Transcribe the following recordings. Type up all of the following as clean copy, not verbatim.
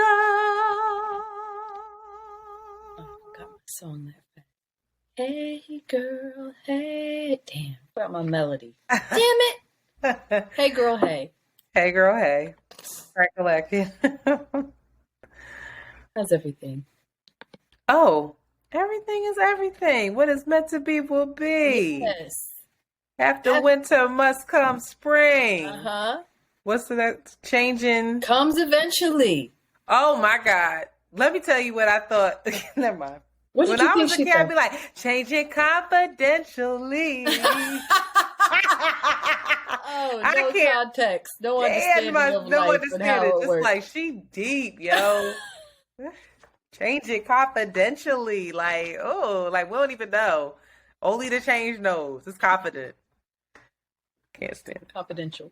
Oh, I got my song that fast. Hey girl, hey. Damn, forgot my melody. Damn it. Hey girl, hey. Hey girl, hey. Recollecting. How's everything? Oh, everything is everything. What is meant to be will be. Yes. After winter must come spring. Uh-huh. What's that changing? Comes eventually. Oh my God. Let me tell you what I thought. Never mind. When I was a kid, I'd be like, changing confidentially. Oh, no context. No understanding of life and how it works. Just like, she deep, yo. Change it confidentially. Like, oh, like, we don't even know. Only the change knows. It's confident. Can't stand it. Confidential.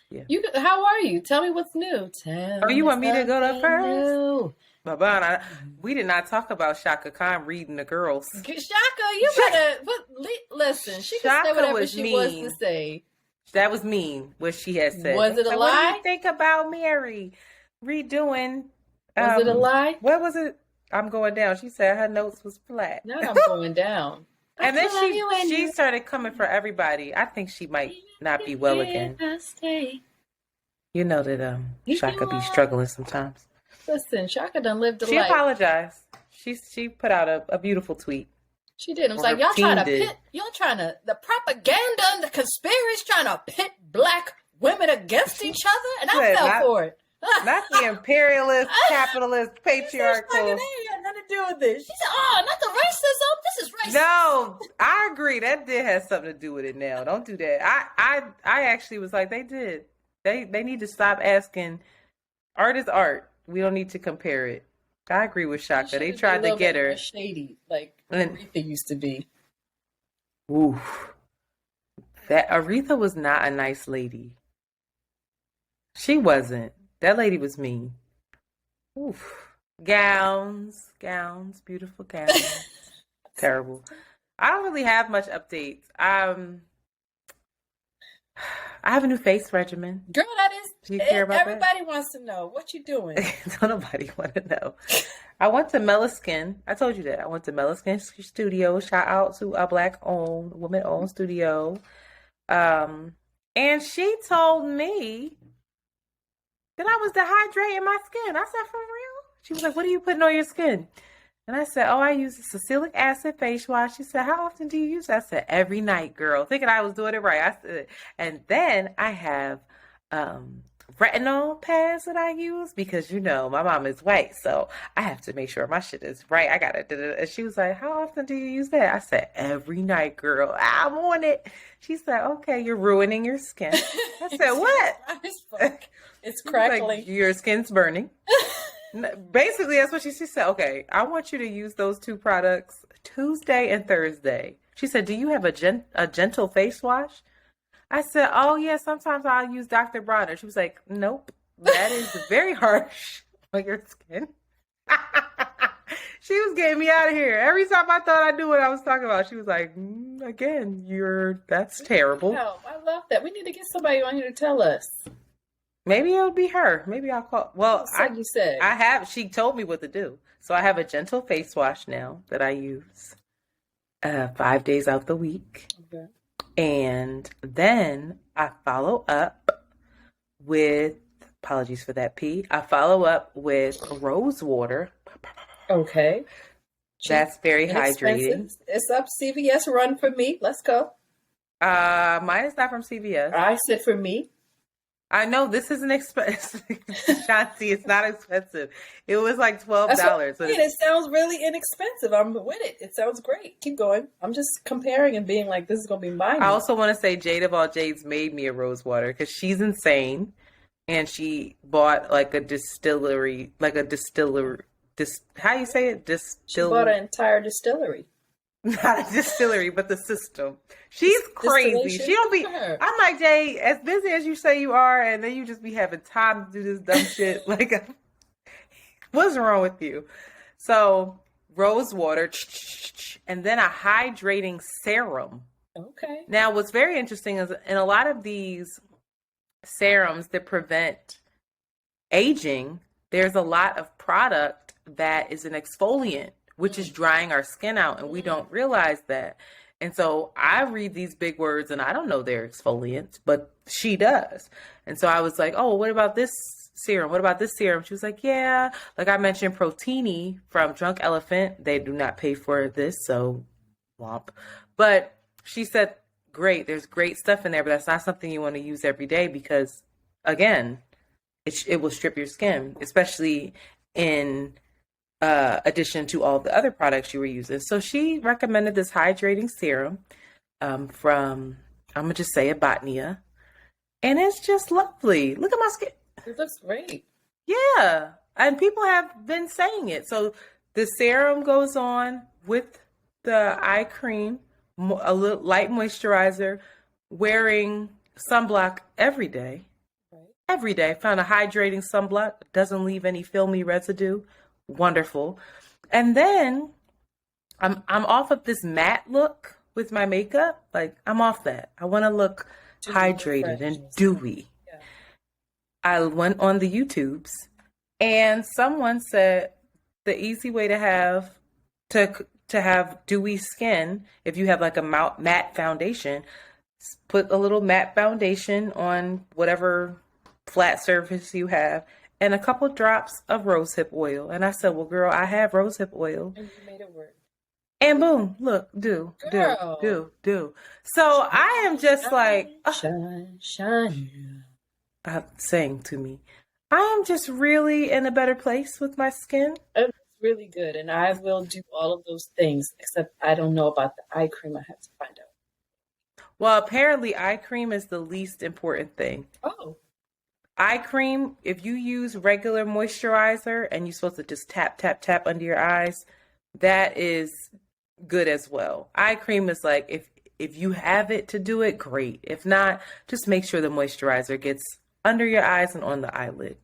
Yeah. How are you? Tell me what's new. You want me to go to first? Baba, we did not talk about Shaka Khan reading the girls. Shaka, you better listen. She can say whatever she wants to say. That was mean, what she had said. Was it a lie? What do you think about Mary redoing? Was it a lie? What was it? I'm going down. She said her notes was flat. Now I'm going down. And then she started coming for everybody. I think she might not be well again. You know that Shaka be struggling sometimes. Listen, Shaka done lived a life. She apologized. She put out a beautiful tweet. She did. It was like, y'all trying to, the propaganda and the conspiracy trying to pit black women against each other, and I fell for it. Not the imperialist, capitalist, patriarchal. It ain't got nothing to do with this. She said, oh, not the racism. This is racism. No, I agree. That did have something to do with it now. Don't do that. I actually was like, they did. They need to stop asking. Art is art. We don't need to compare it. I agree with Shaka. They tried to get her shady, like Aretha used to be. Oof. That Aretha was not a nice lady. She wasn't. That lady was mean. Oof. Gowns, beautiful gowns. Terrible. I don't really have much updates. I have a new face regimen. Girl, that is. Do you care about everybody wants to know what you doing. Don't nobody want to know. I went to Meliskin. I told you that. I went to Meliskin Studio. Shout out to a black-owned, woman-owned studio. And she told me that I was dehydrating my skin. I said, for real? She was like, what are you putting on your skin? And I said, I use a salicylic acid face wash. She said, how often do you use it? I said, every night, girl. Thinking I was doing it right. I said, and then I have retinol pads that I use because, my mom is white. So I have to make sure my shit is right. I got it. And she was like, how often do you use that? I said, every night, girl. I'm on it. She said, okay, you're ruining your skin. I said, what? It's crackling. Like, your skin's burning. Basically, that's what she said. Okay, I want you to use those two products Tuesday and Thursday. She said, do you have a gentle face wash? I said, oh, yeah, sometimes I'll use Dr. Bronner. She was like, nope, that is very harsh on your skin. She was getting me out of here. Every time I thought I knew what I was talking about, she was like, again, that's terrible. No, I love that. We need to get somebody on here to tell us. Maybe it'll be her. Maybe I'll call. Well, she told me what to do. So I have a gentle face wash now that I use 5 days out the week. Okay. And then I follow up with, apologies for that P. I follow up with rose water. Okay. That's very hydrating. It's up CVS run for me. Let's go. Mine is not from CVS. I said for me. I know this isn't expensive. Shanti, it's not expensive. It was like $12. It sounds really inexpensive. I'm with it. It sounds great. Keep going. I'm just comparing and being like, this is going to be mine. I also want to say Jade of all Jades made me a rose water because she's insane. And she bought like a distillery. How you say it? She bought an entire distillery. Not a distillery, but the system. She's crazy. She don't be. I'm like, Jay, as busy as you say you are, and then you just be having time to do this dumb shit. Like, what's wrong with you? So, rose water, and then a hydrating serum. Okay. Now, what's very interesting is in a lot of these serums that prevent aging, there's a lot of product that is an exfoliant, which is drying our skin out, and we don't realize that. And so I read these big words and I don't know they're exfoliants, but she does. And so I was like, oh, what about this serum? What about this serum? She was like, yeah. Like I mentioned Protini from Drunk Elephant. They do not pay for this, so womp. But she said, great, there's great stuff in there, but that's not something you want to use every day because, again, it will strip your skin, especially in addition to all the other products you were using. So she recommended this hydrating serum from, I'm going to just say it, Botnia. And it's just lovely. Look at my skin. It looks great. Yeah. And people have been saying it. So the serum goes on with the eye cream, a little light moisturizer, wearing sunblock every day. Right. Every day. Found a hydrating sunblock. Doesn't leave any filmy residue. Wonderful. And then I'm off of this matte look with my makeup. Like I'm off that. I want to look hydrated and dewy. Yeah. I went on the YouTubes and someone said the easy way to have dewy skin, if you have like a matte foundation, put a little matte foundation on whatever flat surface you have and a couple drops of rosehip oil. And I said, well, girl, I have rosehip oil. And you made it work. And boom, look, do. So I am just like, shine. Saying to me, I am just really in a better place with my skin. It's really good. And I will do all of those things, except I don't know about the eye cream. I have to find out. Well, apparently eye cream is the least important thing. Oh. Eye cream, if you use regular moisturizer and you're supposed to just tap, tap, tap under your eyes, that is good as well. Eye cream is like, if you have it to do it, great. If not, just make sure the moisturizer gets under your eyes and on the eyelid.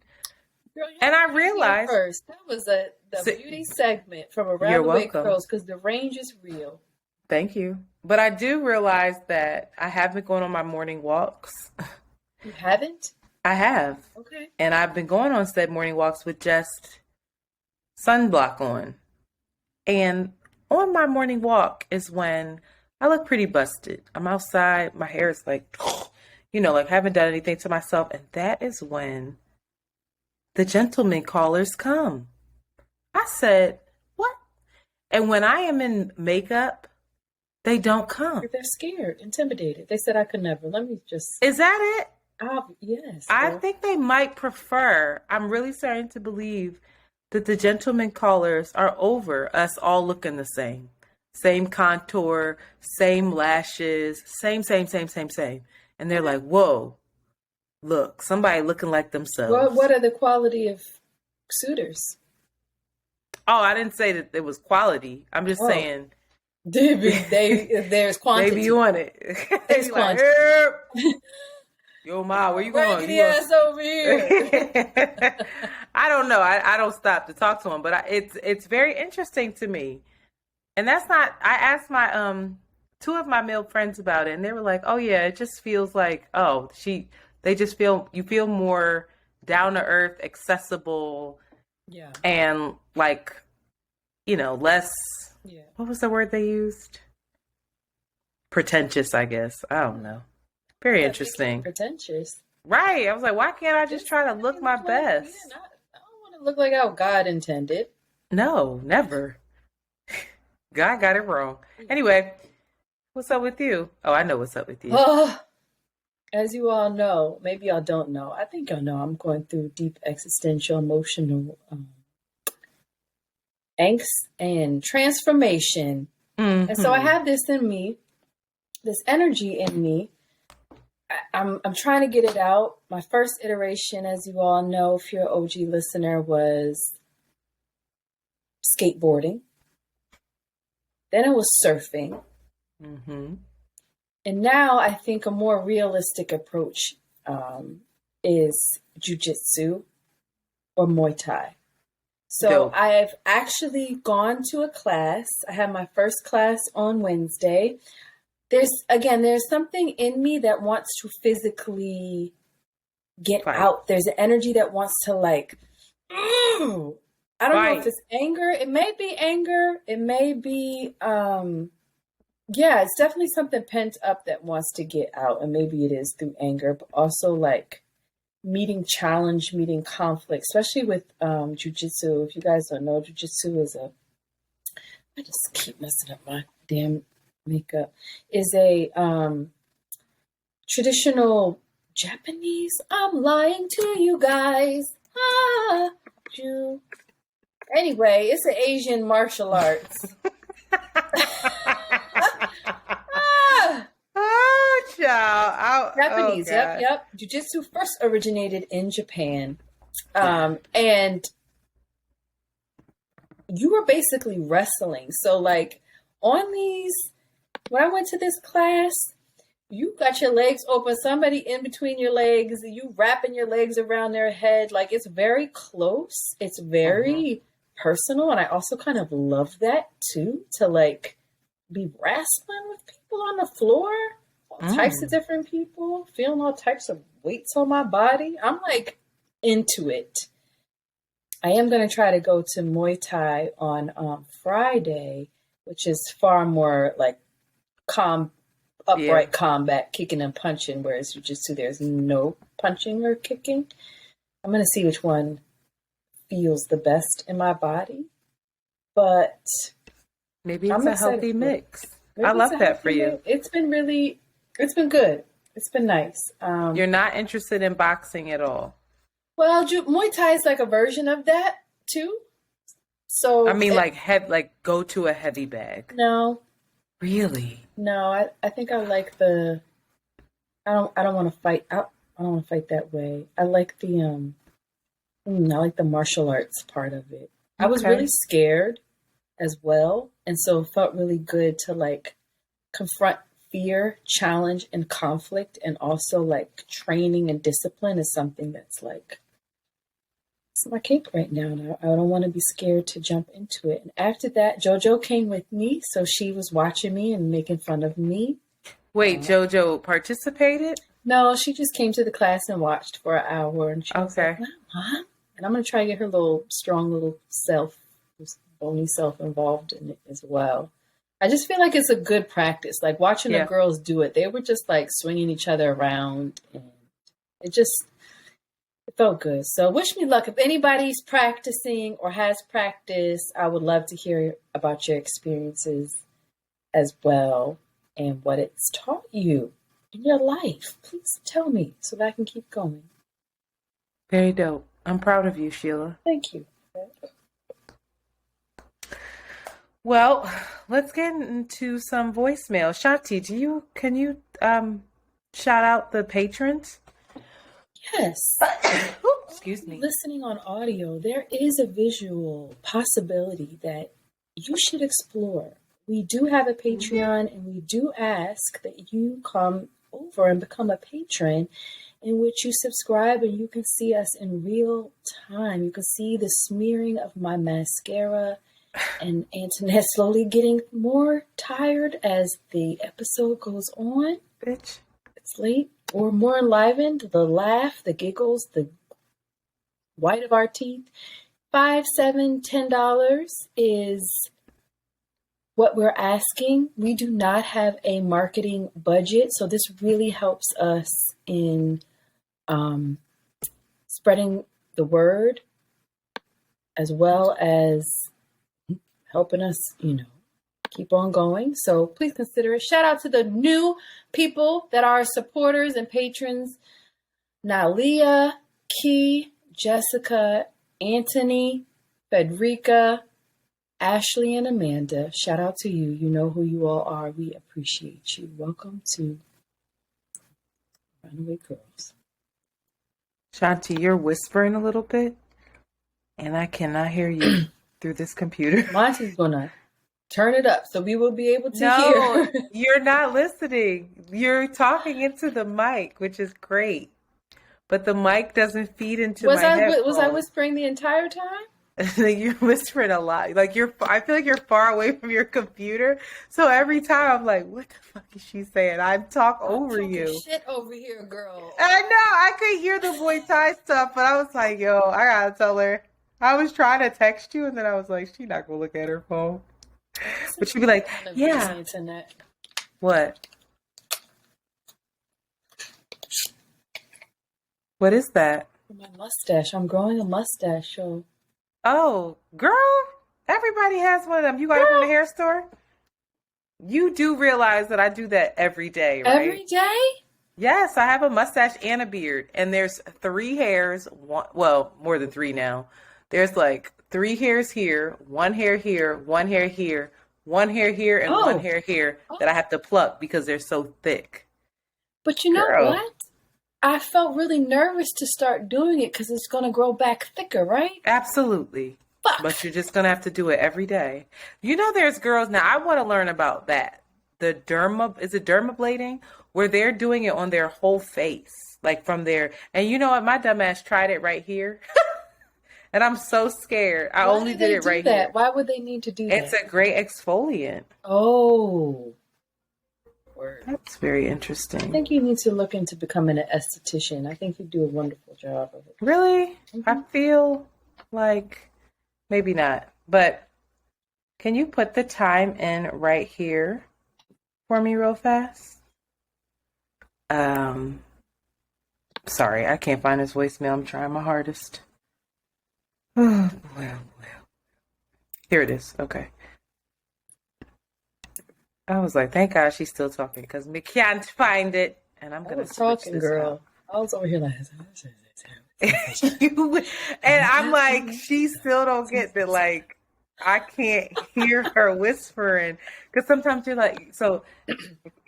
Girl, and I realized first that was the beauty segment from Around the Way Curls, because the range is real. Thank you. But I do realize that I have been going on my morning walks. You haven't? I have. Okay. And I've been going on said morning walks with just sunblock on. And on my morning walk is when I look pretty busted. I'm outside. My hair is like, like haven't done anything to myself. And that is when the gentleman callers come. I said, what? And when I am in makeup, they don't come. They're scared, intimidated. They said I could never. Let me just. Is that it? Yes. I think they might prefer. I'm really starting to believe that the gentleman callers are over us all looking the same. Same contour, same lashes, same. And they're like, whoa, look, somebody looking like themselves. Well, what are the quality of suitors? Oh, I didn't say that it was quality. I'm just saying. There's quantity. They be on it. They be like, yo, Ma, where you going? Get your ass over here. I don't know. I don't stop to talk to him, but it's very interesting to me. And that's not. I asked my two of my male friends about it, and they were like, "Oh yeah, it just feels like they just feel you feel more down to earth, accessible, yeah, and like less." Yeah. What was the word they used? Pretentious, I guess. I don't know. Very interesting. Pretentious. Right. I was like, why can't I just try to look my best? Yeah, I don't want to look like how God intended. No, never. God got it wrong. Anyway, what's up with you? Oh, I know what's up with you. As you all know, maybe y'all don't know. I think y'all know I'm going through deep existential, emotional angst and transformation. Mm-hmm. And so I have this in me, this energy in me. I'm trying to get it out. My first iteration, as you all know, if you're an OG listener, was skateboarding. Then it was surfing. Mm-hmm. And now I think a more realistic approach is jujitsu or Muay Thai. So Dope. I've actually gone to a class. I had my first class on Wednesday. There's something in me that wants to physically get out. There's an energy that wants to I don't know if it's anger. It may be anger. It may be, yeah, it's definitely something pent up that wants to get out. And maybe it is through anger, but also like meeting challenge, meeting conflict, especially with jujitsu. If you guys don't know, jujitsu is I just keep messing up my damn makeup, is a traditional Japanese. I'm lying to you guys. Anyway, it's an Asian martial arts. Child. Japanese, yep. Jiu-jitsu first originated in Japan. And you were basically wrestling. So like on these, when I went to this class, you got your legs open, somebody in between your legs, you wrapping your legs around their head. Like it's very close. It's very personal. And I also kind of love that too, to like be wrestling with people on the floor, all types of different people, feeling all types of weights on my body. I'm like into it. I am going to try to go to Muay Thai on Friday, which is far more like upright combat, kicking and punching, whereas jiu-jitsu, there's no punching or kicking. I'm going to see which one feels the best in my body. But maybe it's a healthy mix. I love that for you. It's been good. It's been nice. You're not interested in boxing at all? Well, Muay Thai is like a version of that too. So I mean, go to a heavy bag. No. Really? No, I think I like the. I don't want to fight. I don't want to fight that way. I like the I like the martial arts part of it. I was really scared as well, and so it felt really good to like confront fear, challenge, and conflict, and also like training and discipline is something that's like. It's my cake right now, and I don't want to be scared to jump into it. And after that, JoJo came with me, so she was watching me and making fun of me. Wait, JoJo participated? No, she just came to the class and watched for an hour, and she was like, "Huh?" And I'm going to try to get her strong little self, bony self involved in it as well. I just feel like it's a good practice. Like watching the girls do it, they were just like swinging each other around, and it felt good. So wish me luck. If anybody's practicing or has practiced, I would love to hear about your experiences as well and what it's taught you in your life. Please tell me so that I can keep going. Very dope. I'm proud of you, Sheila. Thank you. Well, let's get into some voicemail. Shanti, can you shout out the patrons? Yes. Excuse me. Listening on audio, there is a visual possibility that you should explore. We do have a Patreon, and we do ask that you come over and become a patron, in which you subscribe and you can see us in real time. You can see the smearing of my mascara and Antoinette slowly getting more tired as the episode goes on. Bitch. It's late. Or more enlivened, the laugh, the giggles, the white of our teeth. $5, $7, $10 is what we're asking. We do not have a marketing budget, so this really helps us in spreading the word as well as helping us, keep on going. So please consider it. Shout out to the new people that are supporters and patrons. Nalia, Key, Jessica, Anthony, Federica, Ashley, and Amanda. Shout out to you. You know who you all are. We appreciate you. Welcome to Runaway Girls. Shanti, you're whispering a little bit, and I cannot hear you through this computer. Monty's gonna turn it up so we will be able to hear. You're not listening. You're talking into the mic, which is great. But the mic doesn't feed into my headphones. Was I whispering the entire time? You're whispering a lot. I feel like you're far away from your computer. So every time I'm like, what the fuck is she saying? I talk over you. Shit over here, girl. I know. I could hear the Muay Thai stuff, but I was like, yo, I gotta tell her. I was trying to text you, and then I was like, she's not gonna look at her phone. But she'd be like, yeah. Antoinette. What? What is that? My mustache. I'm growing a mustache. So. Oh, girl, everybody has one of them. You got it from the hair store? You do realize that I do that every day, right? Every day? Yes, I have a mustache and a beard, and there's 3 hairs. Well, more than 3 now. There's like 3 hairs here, 1 hair here, 1 hair here, 1 hair here, and 1 hair here that I have to pluck because they're so thick. But you know what? I felt really nervous to start doing it because it's going to grow back thicker, right? Absolutely. Fuck. But you're just going to have to do it every day. You know, there's girls now. I want to learn about that. Is it dermablading? Where they're doing it on their whole face, like from their. And you know what? My dumbass tried it right here. And I'm so scared. I only did it right here. Why would they need to do that? It's a great exfoliant. Oh. Word. That's very interesting. I think you need to look into becoming an esthetician. I think you do a wonderful job of it. Really? Mm-hmm. I feel like maybe not. But can you put the time in right here for me real fast? Sorry, I can't find his voicemail. I'm trying my hardest. Oh, well. Here it is. Okay. I was like, thank God she's still talking because we can't find it. And I'm going to switch this girl. out. I was over here like, and I'm like, she still don't get that. Like, I can't hear her whispering because sometimes you're like,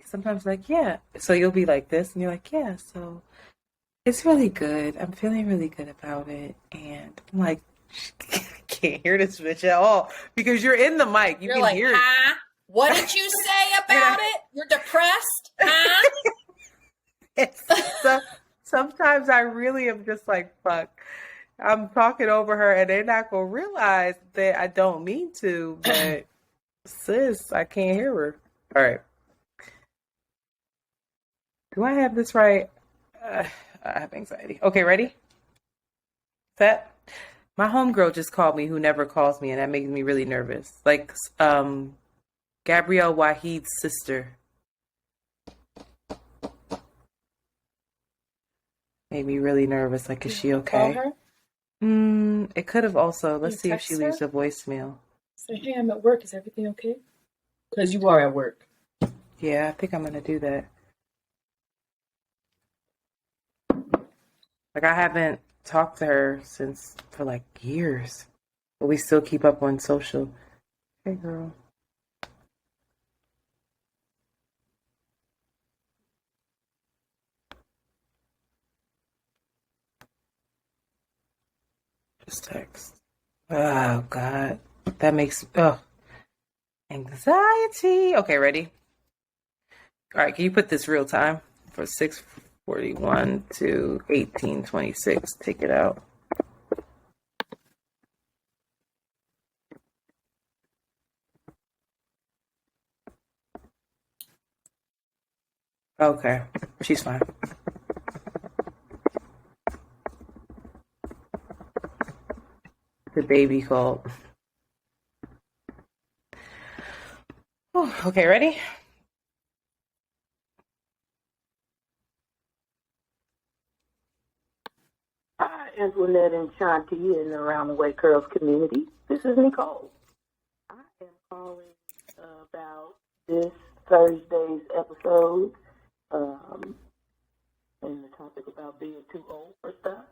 sometimes like, yeah. So you'll be like this and you're like, yeah. So it's really good. I'm feeling really good about it. And I'm like, I can't hear this bitch at all because you're in the mic. You can like, hear it. What did you say about it? You're depressed? Huh? So sometimes I really am just like, fuck. I'm talking over her and they're not going to realize that I don't mean to, but sis, I can't hear her. All right. Do I have this right? I have anxiety. Okay, ready? Set? My homegirl just called me who never calls me, and that makes me really nervous. Like, Gabrielle Wahid's sister. Made me really nervous. Like, is she okay? Call her? It could have also. Let's see if she leaves a voicemail. Say, hey, I'm at work. Is everything okay? Because you are at work. Yeah, I think I'm going to do that. Like, I haven't talked to her for like years. But we still keep up on social. Hey, girl. Just text. Oh, God. That makes... anxiety. Okay, ready? All right, can you put this real time for 6:41 to 18:26? Take it out. Okay, she's fine. The baby called. Okay, ready? Hi, Antoinette and Shanti and Around the Way Curls community. This is Nicole. I am calling about this Thursday's episode and the topic about being too old for stuff.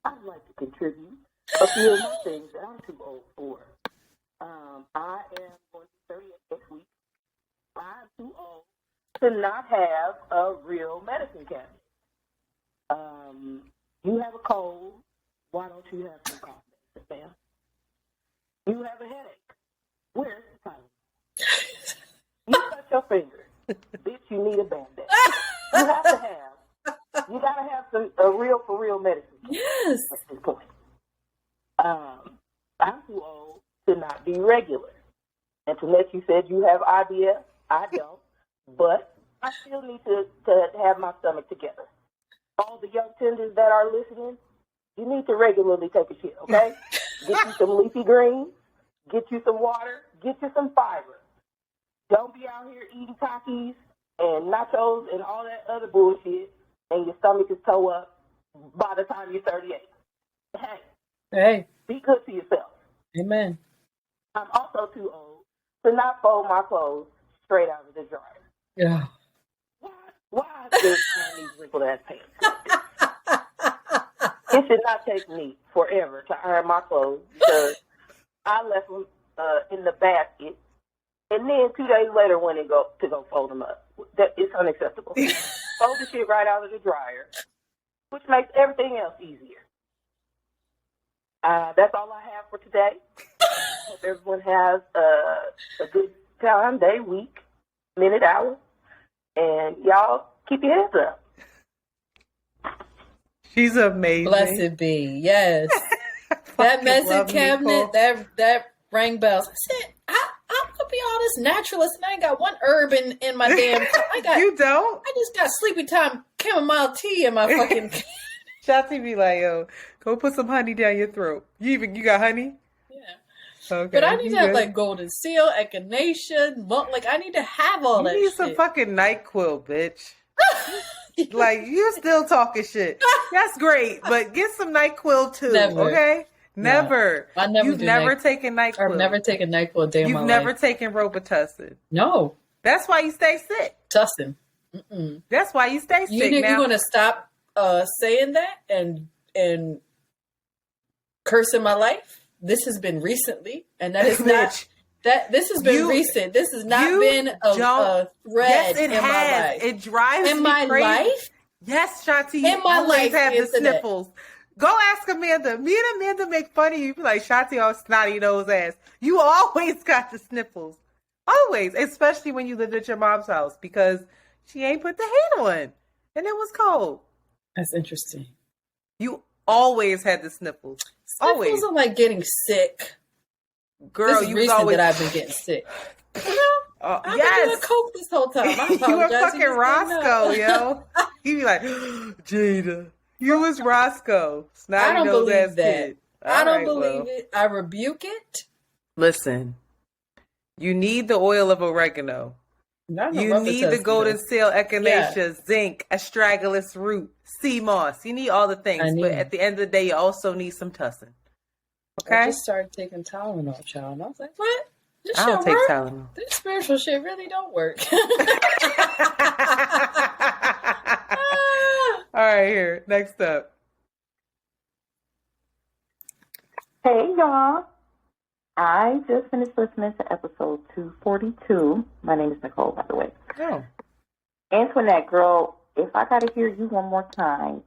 I'd like to contribute a few of my things that I'm too old for. I am going to be 38 next week. I'm too old to not have a real medicine cabinet. You have a cold. Why don't you have some cough medicine, ma'am? You have a headache. Where's the Tylenol? You cut your finger. Bitch, you need a Band-Aid. You gotta have a real for real medicine. Yes. At this point. I'm too old to not be regular. Antoinette, you said you have IBS. I don't. But I still need to have my stomach together. All the young tenders that are listening, You need to regularly take a shit, okay? Get you some leafy greens, get you some water, get you some fiber. Don't be out here eating Takis and nachos and all that other bullshit, and your stomach is toe up by the time you're 38. Hey. Be good to yourself. Amen. I'm also too old to not fold my clothes straight out of the dryer. Yeah. Why is there these wrinkled ass pants? It should not take me forever to iron my clothes because I left them in the basket, and then 2 days later went and go fold them up. It's unacceptable. Fold the shit right out of the dryer, which makes everything else easier. That's all I have for today. Hope everyone has a good time, day, week, minute, hour, and y'all keep your heads up. She's amazing. Blessed be. Yes. That medicine cabinet, that rang bells. I said, I'm gonna be all this naturalist, and I ain't got one herb in my damn. You don't? I just got sleepy time chamomile tea in my fucking. Shanti be like, yo, go put some honey down your throat. You got honey? Yeah. Okay. But I need to have like golden seal, echinacea, like I need to have all that. You need some fucking NyQuil, bitch. Like, you still talking shit. That's great, but get some NyQuil too, okay? Never. No, I never. You've never taken NyQuil. I've never taken NyQuil a day in my life. You've never taken Robitussin. No. That's why you stay sick. Tussin. That's why you stay sick. You're going to stop saying that and cursing my life? This has been recently, and that is not... This has been recent. This has not been a thread in my life. It drives me crazy. In my life? Yes, Shanti. In my life, have the sniffles. Go ask Amanda. Me and Amanda make fun of you. Be like, Shanti, all snotty nose ass. You always got the sniffles. Always. Especially when you lived at your mom's house because she ain't put the heat on. And it was cold. That's interesting. You always had the sniffles. Always. Sniffles are like getting sick. Girl, you was always that I've been getting sick. I've been doing coke this whole time. You were fucking Roscoe, yo. You be like, Jada, you was Roscoe. I don't believe that. Kid. I don't believe it. I rebuke it. Listen, you need the oil of oregano. You need the golden seal, echinacea, zinc, astragalus root, sea moss. You need all the things, but at the end of the day, you also need some tussin. Okay. I just started taking Tylenol, child, and I was like, "What? This I don't take Tylenol. This spiritual shit really don't work." All right, here. Next up. Hey, y'all. I just finished listening to episode 242. My name is Nicole, by the way. Oh. Antoinette, girl, if I got to hear you one more time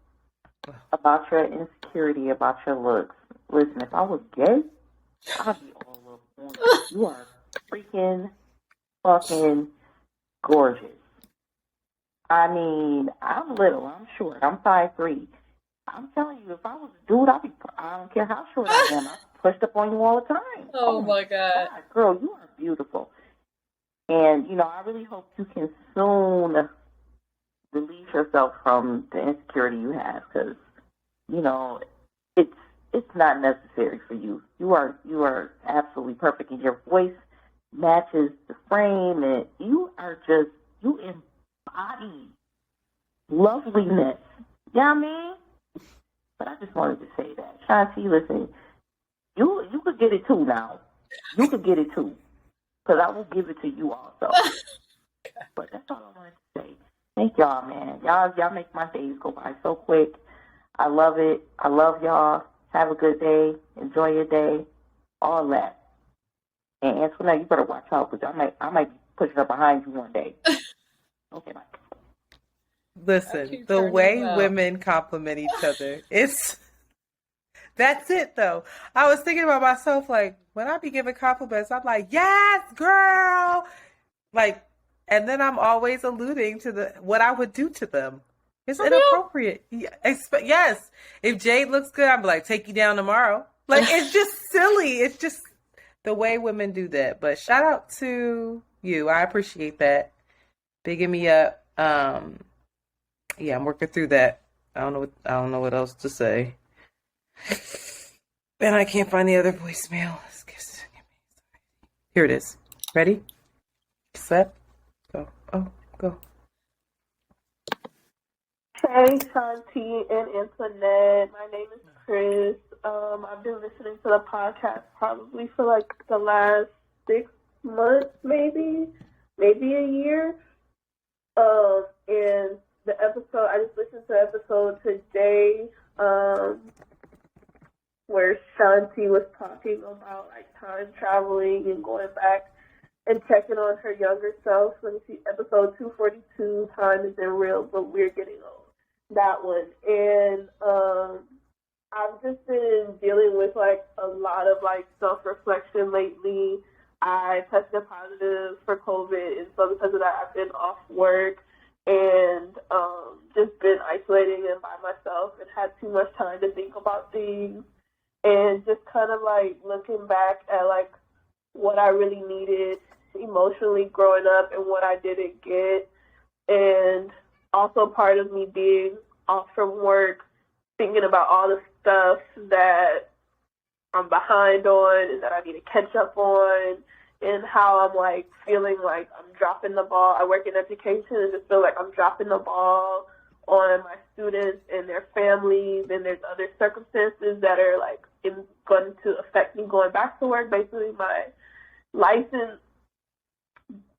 about your insecurity, about your looks, listen, if I was gay, I'd be all up on you. You are freaking fucking gorgeous. I mean, I'm little, I'm short, I'm 5'3". I'm telling you, if I was a dude, I don't care how short I am, I'd pushed up on you all the time. Oh my God. Girl, you are beautiful. And, I really hope you can soon release yourself from the insecurity you have because, it's not necessary for you. You are absolutely perfect, and your voice matches the frame, and you embody loveliness. You know what I mean? But I just wanted to say that. Shanti, listen, you could get it too now. You could get it too. Because I will give it to you also. But that's all I wanted to say. Thank y'all, man. Y'all make my days go by so quick. I love it. I love y'all. Have a good day. Enjoy your day. All that. And Antoinette, you better watch out because I might be pushing up behind you one day. Okay, bye. Listen, the way women compliment each other, that's it though. I was thinking about myself, like, when I be giving compliments, I'm like, yes, girl. Like, and then I'm always alluding to what I would do to them. It's inappropriate. Yes. If Jade looks good, I'm like, take you down tomorrow. Like, it's just silly. It's just the way women do that. But shout out to you. I appreciate that. Bigging me up. Yeah, I'm working through that. I don't know what else to say. And I can't find the other voicemail. Here it is. Ready? Set. Go. Oh, go. Hey, Shanti and Antoinette. My name is Chris. I've been listening to the podcast probably for like the last 6 months, maybe a year. And the episode, I just listened to the episode today, where Shanti was talking about like time traveling and going back and checking on her younger self. Let me see, episode 242, Time Isn't Real, but We're Getting Old. That one. And I've just been dealing with like a lot of like self-reflection lately. I tested positive for COVID, and so because of that, I've been off work and just been isolating and by myself and had too much time to think about things, and just kind of like looking back at like what I really needed emotionally growing up and what I didn't get. And also part of me being off from work, thinking about all the stuff that I'm behind on and that I need to catch up on, and how I'm like feeling like I'm dropping the ball. I work in education and just feel like I'm dropping the ball on my students and their families, and there's other circumstances that are like going to affect me going back to work. Basically, my license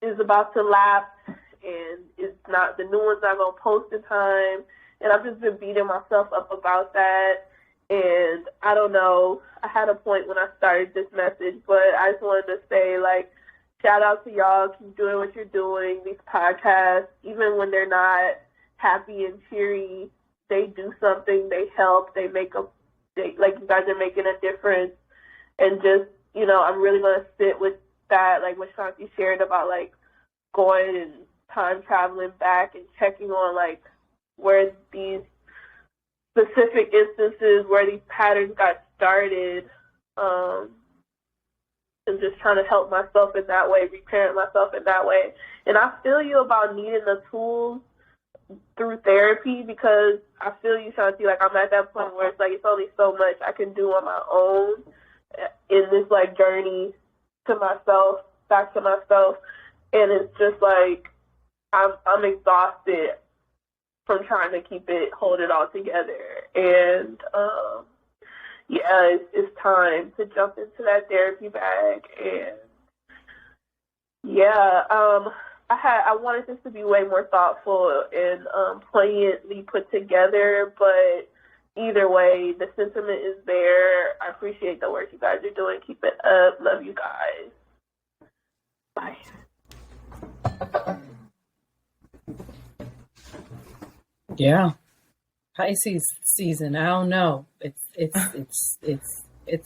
is about to lapse, and it's not, the new one's not going to post in time, and I've just been beating myself up about that. And I don't know, I had a point when I started this message, but I just wanted to say, like, shout out to y'all, keep doing what you're doing. These podcasts, even when they're not happy and cheery, they do something, they help, like you guys are making a difference. And just, you know, I'm really going to sit with that, like what Shanti shared about like going and time traveling back and checking on like where these specific instances, where these patterns got started, and just trying to help myself in that way, reparent myself in that way. And I feel you about needing the tools through therapy, because I feel you, Shanti, like I'm at that point where it's like it's only so much I can do on my own in this like journey to myself, back to myself. And it's just like I'm exhausted from trying to hold it all together. And yeah, it's time to jump into that therapy bag. And yeah, I wanted this to be way more thoughtful and poignantly put together, but either way, the sentiment is there. I appreciate the work you guys are doing. Keep it up. Love you guys. Bye. Yeah. Pisces season. I don't know. It's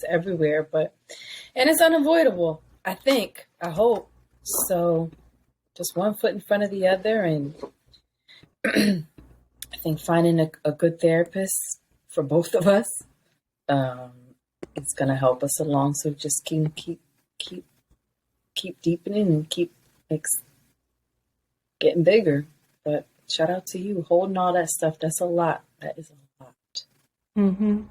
everywhere, and it's unavoidable. I think. I hope. So just one foot in front of the other, and I think finding a good therapist for both of us is going to help us along. So just keep deepening and keep getting bigger. But shout out to you holding all that stuff. That's a lot. That is a lot. Mm-hmm.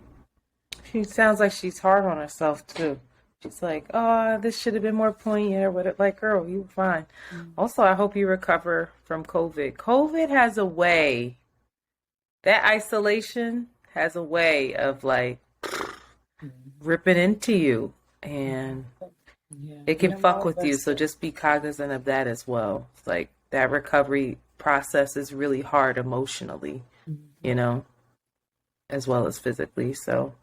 She sounds like she's hard on herself too. She's like, oh, this should have been more poignant or whatever. Like, girl, you were fine. Mm-hmm. Also, I hope you recover from COVID. COVID has a way, that isolation has a way of like ripping into you, and it can fuck with you. So just be cognizant of that as well. It's like that recovery process is really hard emotionally, you know, as well as physically. So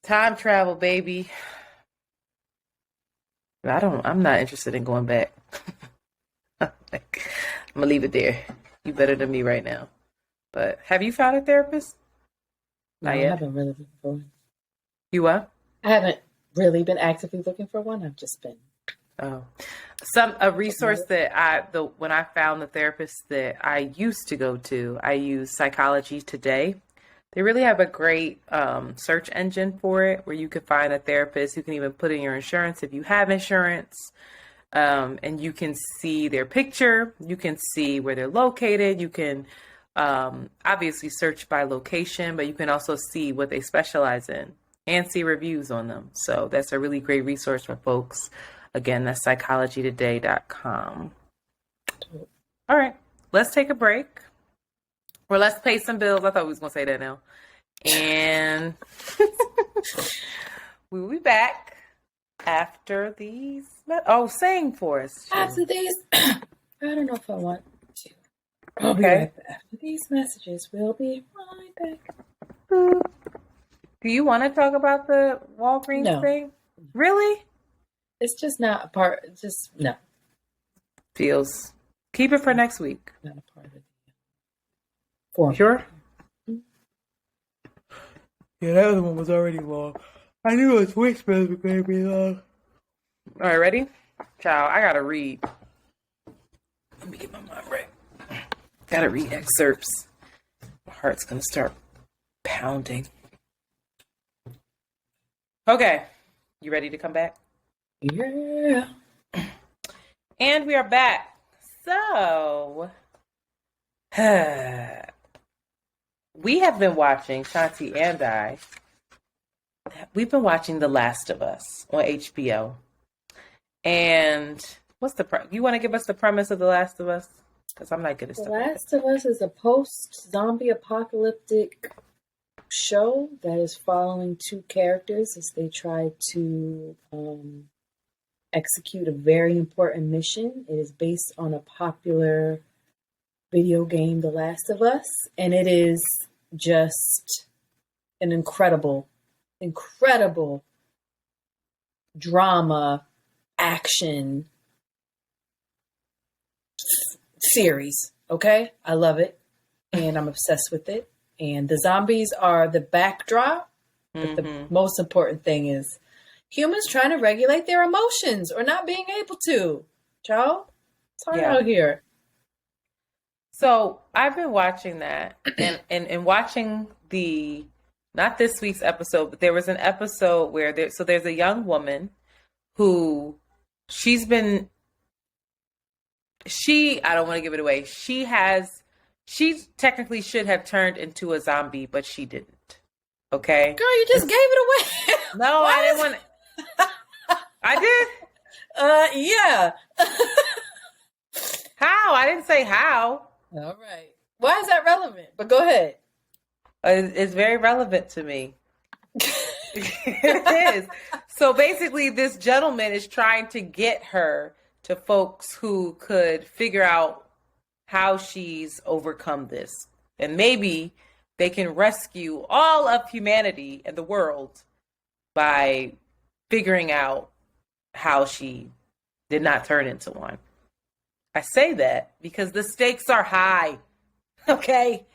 time travel, baby. I'm not interested in going back. I'm gonna leave it there. You better than me right now. But have you found a therapist? No, I haven't really been for one. You what? I haven't really been actively looking for one. I've just been. A resource that when I found the therapist that I used to go to, I used Psychology Today. They really have a great search engine for it, where you can find a therapist who can even put in your insurance if you have insurance, and you can see their picture, you can see where they're located, you can Obviously search by location, but you can also see what they specialize in and see reviews on them. So that's a really great resource for folks. Again, that's psychologytoday.com. All right, let's take a break. Or let's pay some bills. I thought we was going to say that now. And we'll be back after these. Sing for us. After these, I don't know if I want to. I'll be Okay. right back. After these messages, we'll be right back. Do you want to talk about the Walgreens No. thing? Really? It's just not a part. Just no, Feels. Keep it for next week. not a part of it. For Sure? Yeah, that other one was already long. I knew it was voicemail was going to be long. All right, ready? Ciao. I got to read. Let me get my mind right. Got to read excerpts. My heart's going to start pounding. Okay. You ready to come back? Yeah. And we are back. So, we have been watching, Shanti and I, we've been watching The Last of Us on HBO. And what's you want to give us the premise of The Last of Us? Because I'm not good at The stuff like Last of Us is a post-zombie apocalyptic show that is following two characters as they try to execute a very important mission. It is based on a popular video game, The Last of Us, and it is just an incredible drama action series. Okay, I love it and I'm obsessed with it, and the zombies are the backdrop, but the most important thing is humans trying to regulate their emotions or not being able to. Joe, it's hard out here. So I've been watching that and watching not this week's episode, but there was an episode where there's a young woman who I don't want to give it away. She technically should have turned into a zombie, but she didn't. Okay. Girl, you just gave it away. No, I didn't want to. I did? Yeah. How? I didn't say how. All right. Why is that relevant? But go ahead. It's very relevant to me. It is. So basically, this gentleman is trying to get her to folks who could figure out how she's overcome this. And maybe they can rescue all of humanity and the world by figuring out how she did not turn into one. I say that because the stakes are high. Okay.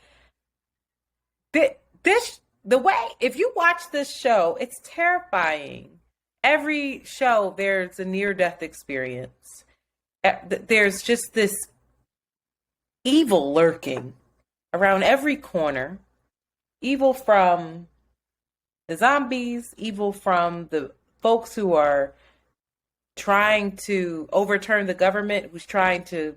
The way, if you watch this show, it's terrifying. Every show, there's a near-death experience. There's just this evil lurking around every corner. Evil from the zombies, evil from the folks who are trying to overturn the government, who's trying to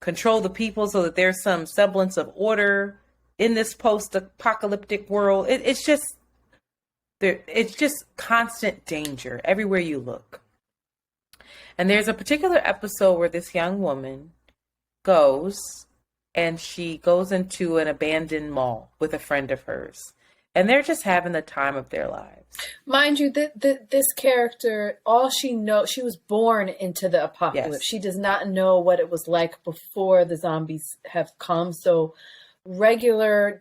control the people so that there's some semblance of order in this post-apocalyptic world. It's just constant danger everywhere you look. And there's a particular episode where this young woman goes into an abandoned mall with a friend of hers. And they're just having the time of their lives. Mind you, this character, all she knows, she was born into the apocalypse. Yes. She does not know what it was like before the zombies have come. So regular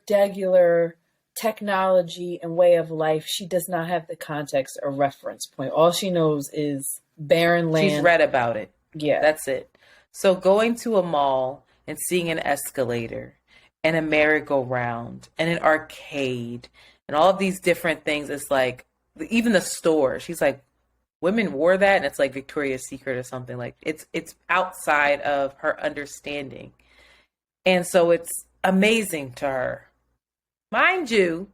technology and way of life, she does not have the context or reference point. All she knows is barren land. She's read about it. Yeah. That's it. So going to a mall and seeing an escalator and a merry-go-round and an arcade and all of these different things. It's like, even the store, she's like, women wore that, and it's like Victoria's Secret or something. Like, it's outside of her understanding. And so it's amazing to her. Mind you,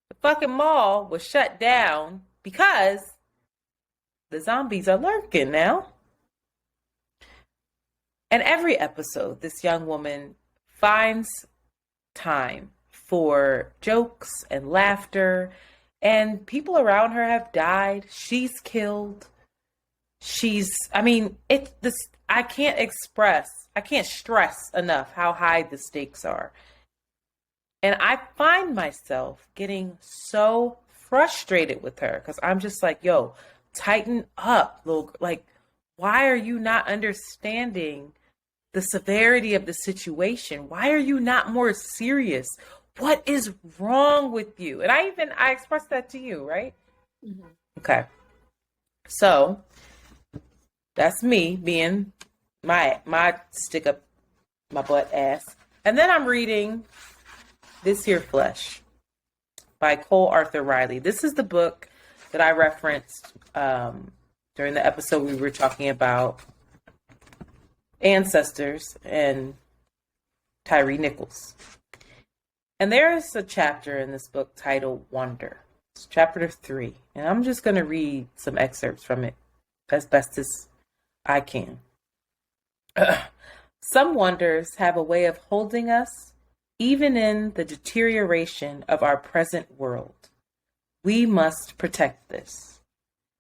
the fucking mall was shut down because the zombies are lurking now. And every episode, this young woman finds time for jokes and laughter, and people around her have died. She's killed. I can't stress enough how high the stakes are. And I find myself getting so frustrated with her because I'm just like, yo, tighten up, little, like, why are you not understanding the severity of the situation? Why are you not more serious? What is wrong with you? And I expressed that to you, right? Mm-hmm. Okay. So that's me being my stick up my butt ass. And then I'm reading This Here Flesh by Cole Arthur Riley. This is the book that I referenced during the episode we were talking about ancestors and Tyree Nichols. And there is a chapter in this book titled Wonder. It's chapter 3. And I'm just going to read some excerpts from it as best as I can. Some wonders have a way of holding us even in the deterioration of our present world. We must protect this.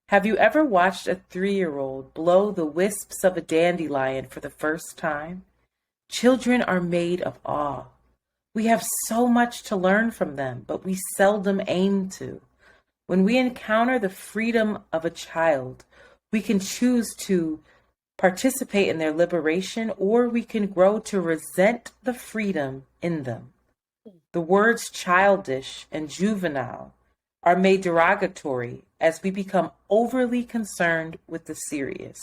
Have you ever watched a 3-year-old blow the wisps of a dandelion for the first time? Children are made of awe. We have so much to learn from them, but we seldom aim to. When we encounter the freedom of a child, we can choose to participate in their liberation, or we can grow to resent the freedom in them. The words childish and juvenile are made derogatory as we become overly concerned with the serious.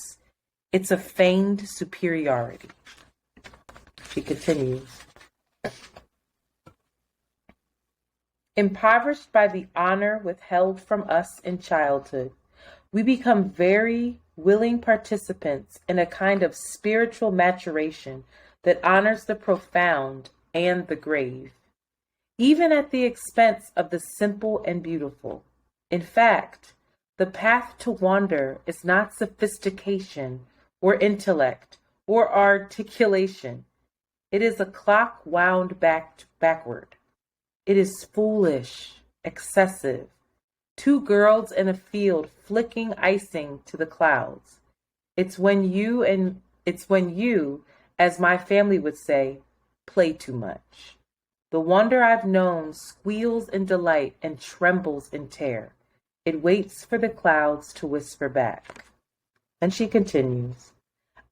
It's a feigned superiority. She continues. Impoverished by the honor withheld from us in childhood, we become very willing participants in a kind of spiritual maturation that honors the profound and the grave, even at the expense of the simple and beautiful. In fact, the path to wonder is not sophistication or intellect or articulation. It is a clock wound backward. It is foolish, excessive. 2 girls in a field flicking icing to the clouds. It's when you, as my family would say, play too much. The wonder I've known squeals in delight and trembles in terror. It waits for the clouds to whisper back. And she continues,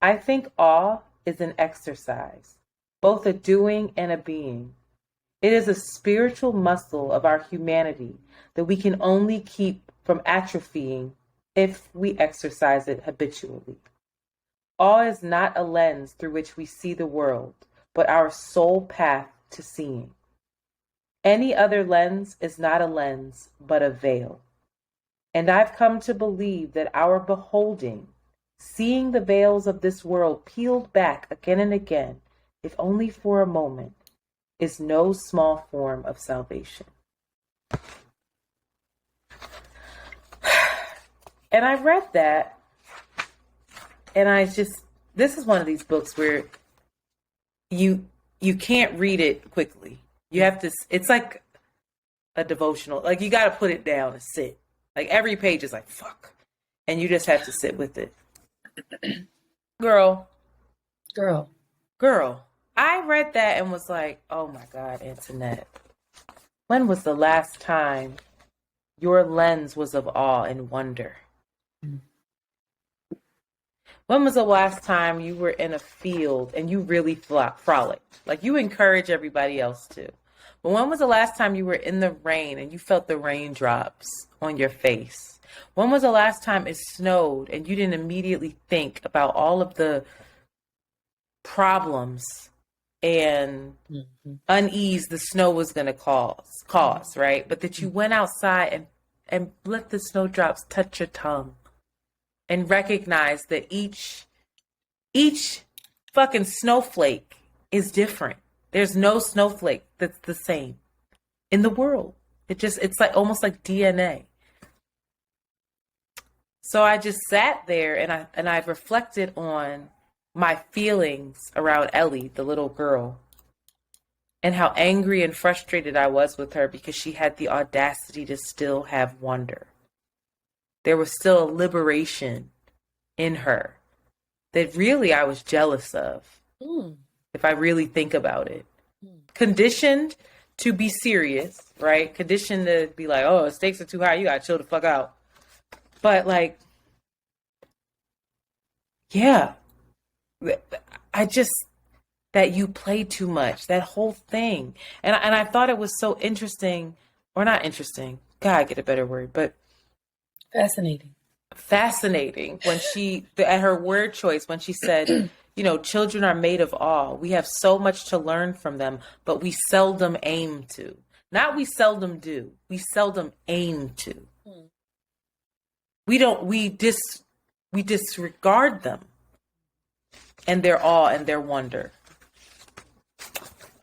I think awe is an exercise, both a doing and a being. It is a spiritual muscle of our humanity that we can only keep from atrophying if we exercise it habitually. Awe is not a lens through which we see the world, but our sole path to seeing. Any other lens is not a lens, but a veil. And I've come to believe that our beholding, seeing the veils of this world peeled back again and again, if only for a moment, is no small form of salvation. And I read that, and this is one of these books where you can't read it quickly. You have to, it's like a devotional. Like, you got to put it down and sit. Like, every page is like, fuck. And you just have to sit with it. Girl. I read that and was like, oh my God, Antoinette. When was the last time your lens was of awe and wonder? When was the last time you were in a field and you really frolicked? Like, you encourage everybody else to. But when was the last time you were in the rain and you felt the raindrops on your face? When was the last time it snowed and you didn't immediately think about all of the problems and unease the snow was going to cause, right? But that you went outside and let the snowdrops touch your tongue and recognize that each fucking snowflake is different. There's no snowflake that's the same in the world. It's like almost like DNA. So I just sat there and I reflected on my feelings around Ellie, the little girl. and how angry and frustrated I was with her because she had the audacity to still have wonder. There was still a liberation in her that really I was jealous of, if I really think about it. Conditioned to be serious, right? Conditioned to be like, oh, stakes are too high, you gotta chill the fuck out. But like, yeah, I just, that you play too much, that whole thing. And I thought it was so interesting, or not interesting, God, get a better word, but fascinating when she, at her word choice, when she said, you know, children are made of awe. We have so much to learn from them, but we seldom aim to. Not we seldom do. We seldom aim to. We disregard them and their awe and their wonder.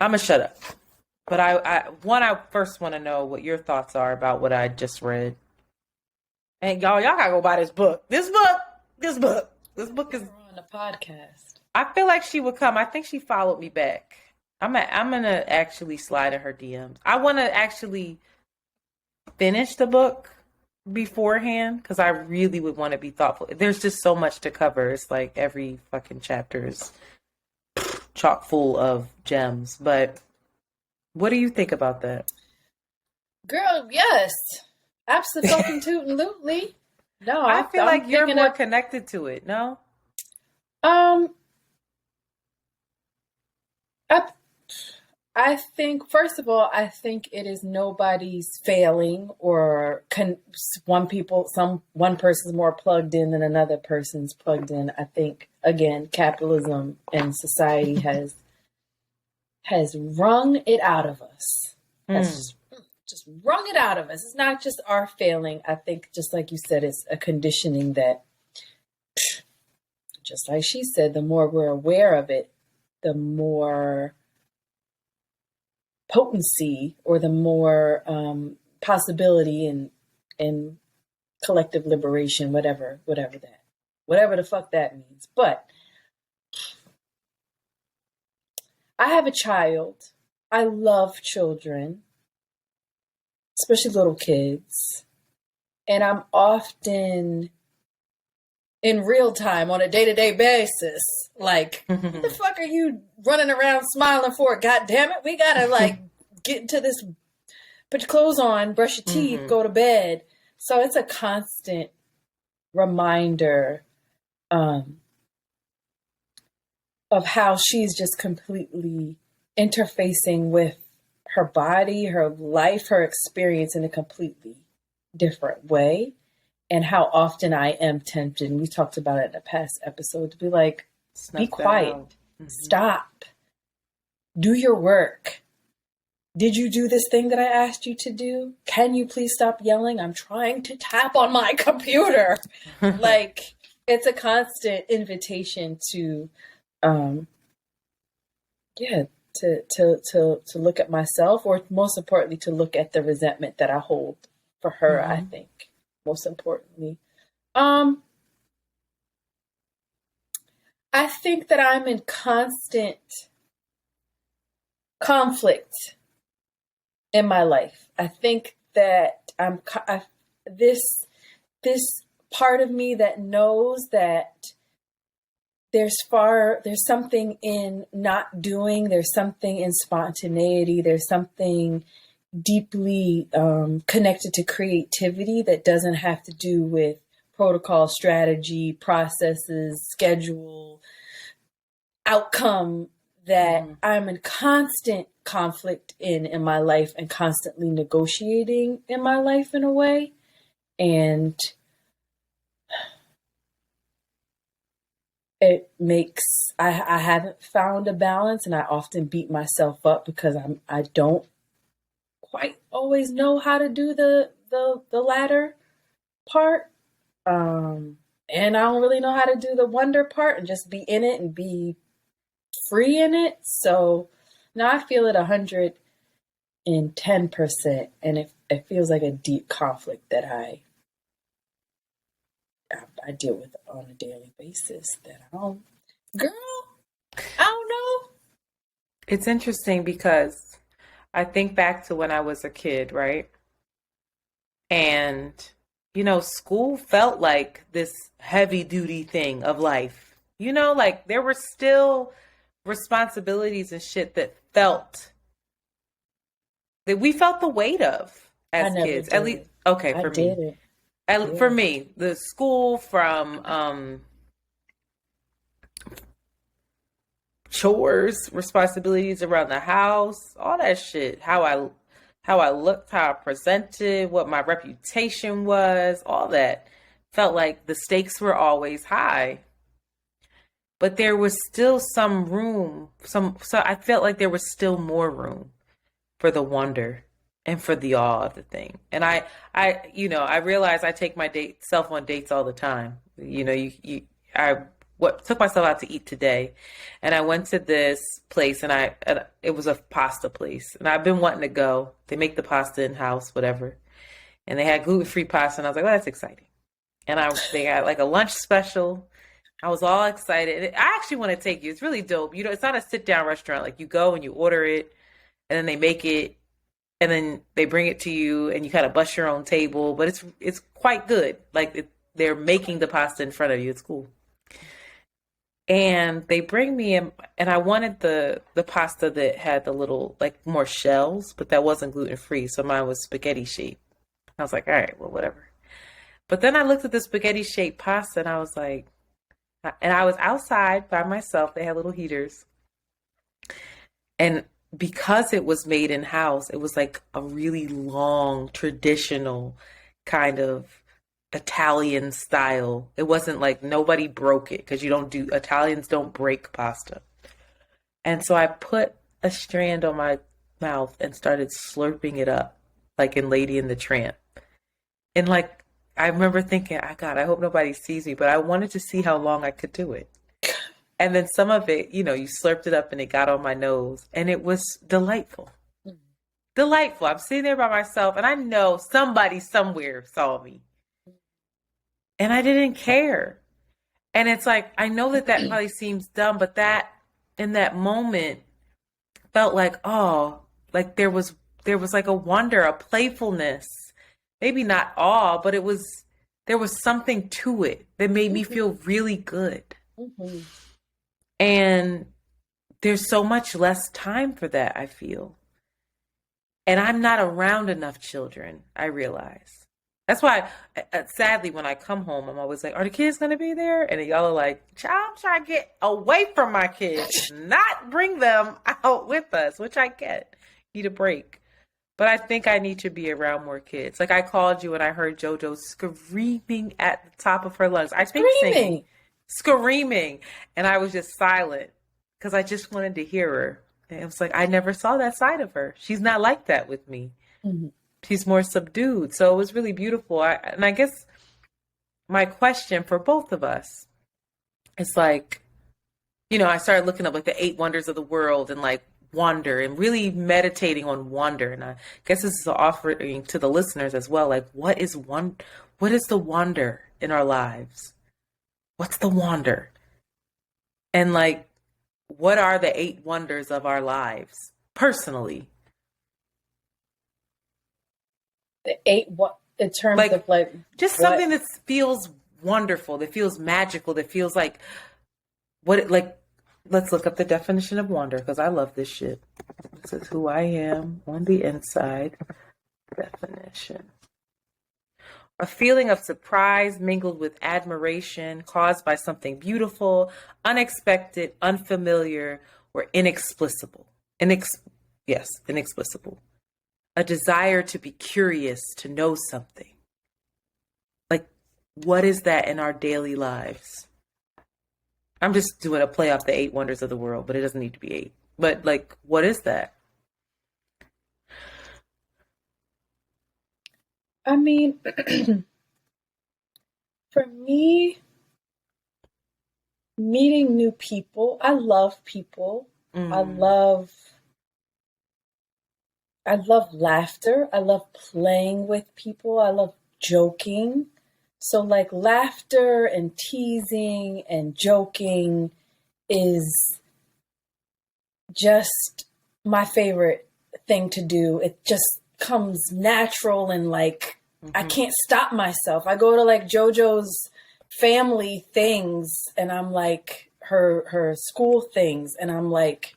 I'm gonna shut up. But I first want to know what your thoughts are about what I just read. And y'all gotta go buy this book. This book is on the podcast. I feel like she would come. I think she followed me back. I'm gonna actually slide in her DMs. I want to actually finish the book beforehand because I really would want to be thoughtful. There's just so much to cover. It's like every fucking chapter is chock full of gems. But what do you think about that? Girl, yes. Absolutely. No, I feel like you're more connected to it, no? I think, first of all, I think it is nobody's failing or one person's more plugged in than another person's plugged in. I think, again, capitalism and society has wrung it out of us. That's just wrung it out of us. It's not just our failing. I think, just like you said, it's a conditioning that, just like she said, the more we're aware of it, the more potency or the more possibility and collective liberation, whatever the fuck that means. But I have a child. I love children, especially little kids. And I'm often in real time on a day-to-day basis, like, what the fuck are you running around smiling for? God damn it. We gotta like get into this, put your clothes on, brush your teeth, go to bed. So it's a constant reminder of how she's just completely interfacing with her body, her life, her experience in a completely different way. And how often I am tempted, and we talked about it in a past episode, to be like, be quiet, stop, do your work. Did you do this thing that I asked you to do? Can you please stop yelling? I'm trying to tap on my computer. Like, it's a constant invitation to, to look at myself, or most importantly, to look at the resentment that I hold for her, I think. Most importantly, I think that I'm in constant conflict in my life. I think that this part of me that knows that there's something in not doing, there's something in spontaneity, there's something deeply connected to creativity that doesn't have to do with protocol, strategy, processes, schedule, outcome, that I'm in constant conflict in my life and constantly negotiating in my life in a way. And it makes, I haven't found a balance, and I often beat myself up because I don't quite always know how to do the latter part. And I don't really know how to do the wonder part and just be in it and be free in it. So now I feel it 110%. And it feels like a deep conflict that I deal with on a daily basis that I don't know. It's interesting because I think back to when I was a kid, right? And, school felt like this heavy duty thing of life. Like there were still responsibilities and shit that we felt the weight of I as never kids. did At least, it. okay, I for did me. it. For Yeah. me, the school from chores, responsibilities around the house, all that shit. How I looked, how I presented, what my reputation was, all that felt like the stakes were always high. But there was still some room, so I felt like there was still more room for the wonder and for the awe of the thing. And I realize I take my self on dates all the time. I took myself out to eat today, and I went to this place, and it was a pasta place, and I've been wanting to go. They make the pasta in house, whatever, and they had gluten-free pasta, and I was like, "Oh, that's exciting." And they had like a lunch special. I was all excited. And I actually want to take you. It's really dope. It's not a sit-down restaurant. Like you go and you order it, and then they make it, and then they bring it to you, and you kind of bust your own table. But it's quite good. Like they're making the pasta in front of you. It's cool. And they bring me in, and I wanted the pasta that had the little like more shells, but that wasn't gluten free. So mine was spaghetti shaped. I was like, all right, well, whatever. But then I looked at the spaghetti shaped pasta, and I was like, and I was outside by myself. They had little heaters, and because it was made in house, it was like a really long, traditional kind of Italian style. It wasn't like nobody broke it because Italians don't break pasta. And so I put a strand on my mouth and started slurping it up like in Lady and the Tramp. And like, I remember thinking, God, I hope nobody sees me, but I wanted to see how long I could do it. And then some of it, you slurped it up and it got on my nose, and it was delightful. Delightful. I'm sitting there by myself, and I know somebody somewhere saw me. And I didn't care. And it's like, I know that probably seems dumb, but that in that moment felt like, oh, like there was like a wonder, a playfulness, maybe not awe, but there was something to it that made me feel really good. Mm-hmm. And there's so much less time for that, I feel. And I'm not around enough children, I realize. That's why, sadly, when I come home, I'm always like, are the kids going to be there? And y'all are like, I'm trying to get away from my kids, not bring them out with us, which I get. Need a break. But I think I need to be around more kids. Like I called you and I heard JoJo screaming at the top of her lungs. I think singing. Screaming. And I was just silent because I just wanted to hear her. And it was like, I never saw that side of her. She's not like that with me. Mm-hmm. She's more subdued. So it was really beautiful. And I guess my question for both of us is like, I started looking up like the 8 wonders of the world and like wonder and really meditating on wonder. And I guess this is an offering to the listeners as well. Like, what is the wonder in our lives? What's the wonder? And like, what are the 8 wonders of our lives personally? The 8 what in terms of like just what? Something that feels wonderful, that feels magical, that feels like let's look up the definition of wonder because I love this shit. This is who I am on the inside. Definition. A feeling of surprise mingled with admiration caused by something beautiful, unexpected, unfamiliar, or inexplicable. Inexplicable. A desire to be curious, to know something. Like, what is that in our daily lives? I'm just doing a play off the 8 wonders of the world, but it doesn't need to be 8. But like, what is that? I mean, for me, meeting new people, I love people. I love laughter. I love playing with people. I love joking. So like laughter and teasing and joking is just my favorite thing to do. It just comes natural and like I can't stop myself. I go to like JoJo's family things and I'm like her school things and I'm like,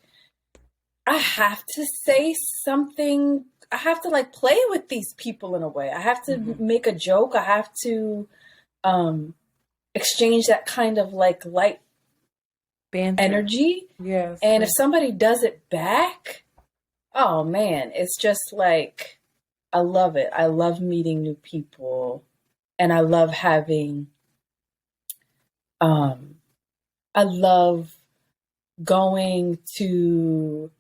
I have to say something. I have to like play with these people in a way. I have to make a joke. I have to exchange that kind of like light Banter. energy. Yes. And if somebody does it back, oh man, it's just like, I love it. I love meeting new people and I love having, I love going to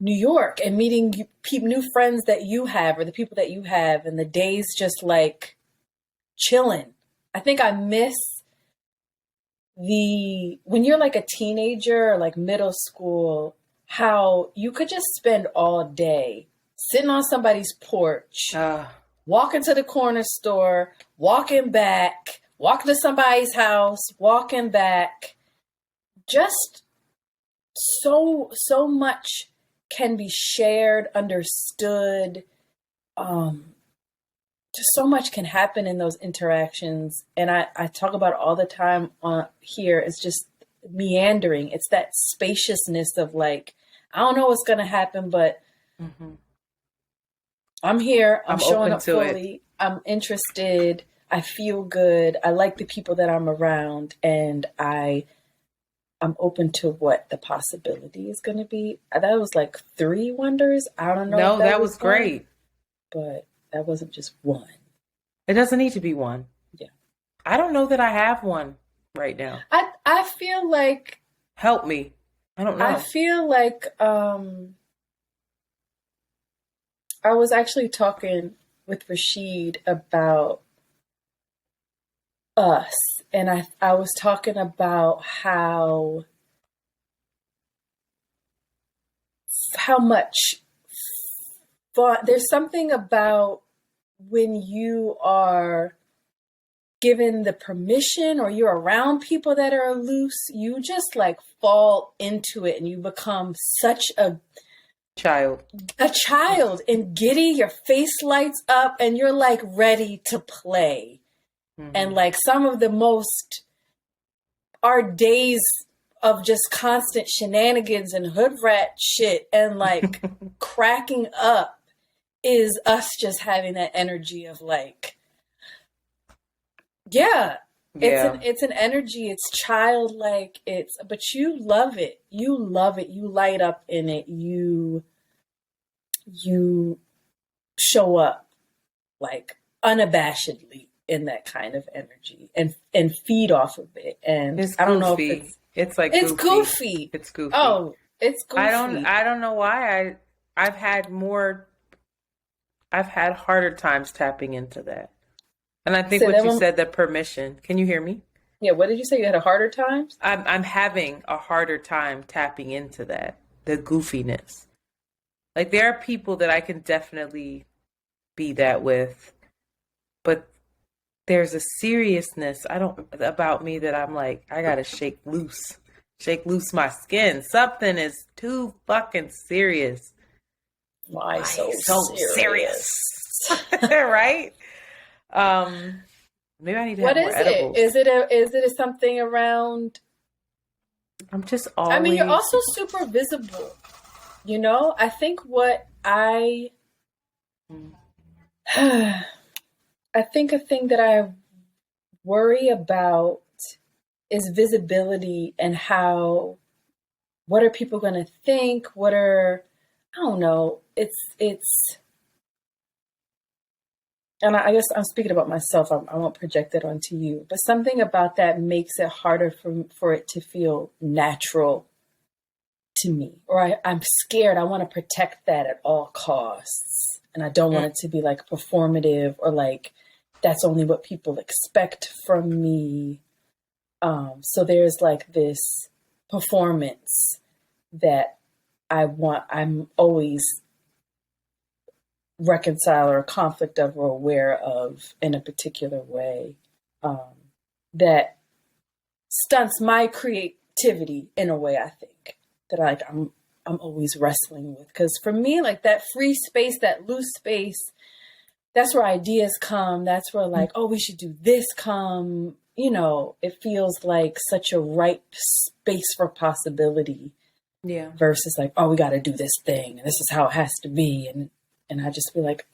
New York and meeting new friends that you have or the people that you have and the days just like chilling. I think I miss when you're like a teenager or like middle school, how you could just spend all day sitting on somebody's porch, walking to the corner store, walking back, walking to somebody's house, walking back. Just so much can be shared, understood. Just so much can happen in those interactions. And I talk about it all the time here. It's just meandering. It's that spaciousness of like, I don't know what's going to happen, but I'm here. I'm showing up fully. I'm interested. I feel good. I like the people that I'm around and I'm open to what the possibility is going to be. That was like 3 wonders. I don't know. No, that was great. But that wasn't just one. It doesn't need to be one. Yeah. I don't know that I have one right now. I feel like. Help me. I don't know. I feel like I was actually talking with Rashid about us. And I was talking about how much fun. There's something about when you are given the permission or you're around people that are loose, you just like fall into it and you become such a child and giddy, your face lights up and you're like ready to play. And like some of the most, our days of just constant shenanigans and hood rat shit and like cracking up is us just having that energy of like, it's an energy, it's childlike, but you love it. You love it. You light up in it. You show up like unabashedly in that kind of energy and feed off of it. And I don't know if it's like goofy. It's goofy. Oh, it's goofy. I don't know why I've had harder times tapping into that. And I think what you said, the permission. Can you hear me? Yeah, what did you say? You had a harder time? I'm having a harder time tapping into that, the goofiness. Like there are people that I can definitely be that with, but there's a seriousness about me that I'm like, I gotta shake loose my skin. Something is too fucking serious. Why so serious? Right? Maybe I need to have more edibles. Is it something around? I'm just always. I mean, you're also super visible. You know, I think what I think a thing that I worry about is visibility and what are people going to think? I don't know. And I guess I'm speaking about myself. I won't project it onto you, but something about that makes it harder for it to feel natural to me, or I'm scared. I want to protect that at all costs. And I don't want it to be like performative or like, that's only what people expect from me. So there's like this performance that I'm always reconcile or conflict of or aware of in a particular way, that stunts my creativity in a way. I think that like I'm always wrestling with. Because for me, like that free space, that loose space, that's where ideas come. That's where like, oh, we should do this come. You know, it feels like such a ripe space for possibility. Yeah. Versus like, oh, we got to do this thing, and this is how it has to be, and I just feel like,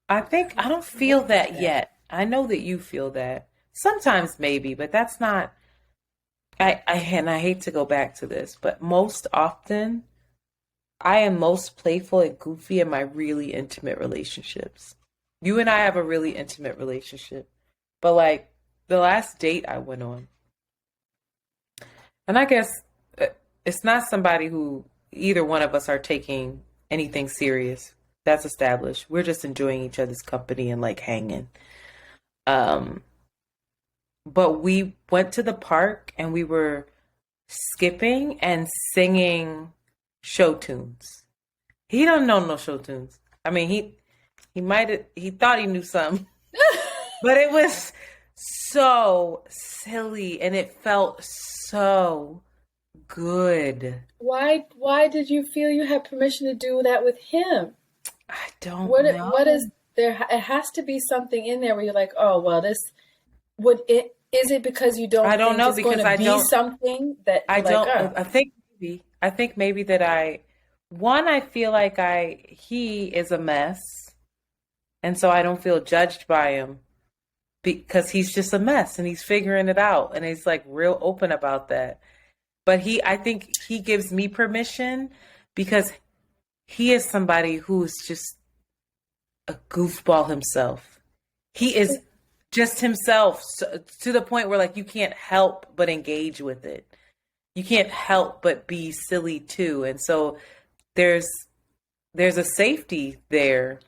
I think I don't feel that yet. I know that you feel that. Sometimes maybe, but that's not. I hate to go back to this, but most often, I am most playful and goofy in my really intimate relationships. You and I have a really intimate relationship, but like the last date I went on, and I guess it's not somebody who either one of us are taking anything serious. That's established. We're just enjoying each other's company and like hanging. But we went to the park and we were skipping and singing show tunes. He don't know no show tunes. I mean, he thought he knew some, but it was so silly and it felt so good. Why did you feel you had permission to do that with him? I don't know. What is there? It has to be something in there where you're like, oh, well, is it because you don't? I don't think know it's because going to I be don't. Something that I like, don't. oh. I think maybe that I feel like he is a mess, and so I don't feel judged by him because he's just a mess and he's figuring it out and he's like real open about that. But I think he gives me permission because he is somebody who's just a goofball himself. He is just himself to the point where like you can't help but engage with it. You can't help but be silly too. And so there's a safety there.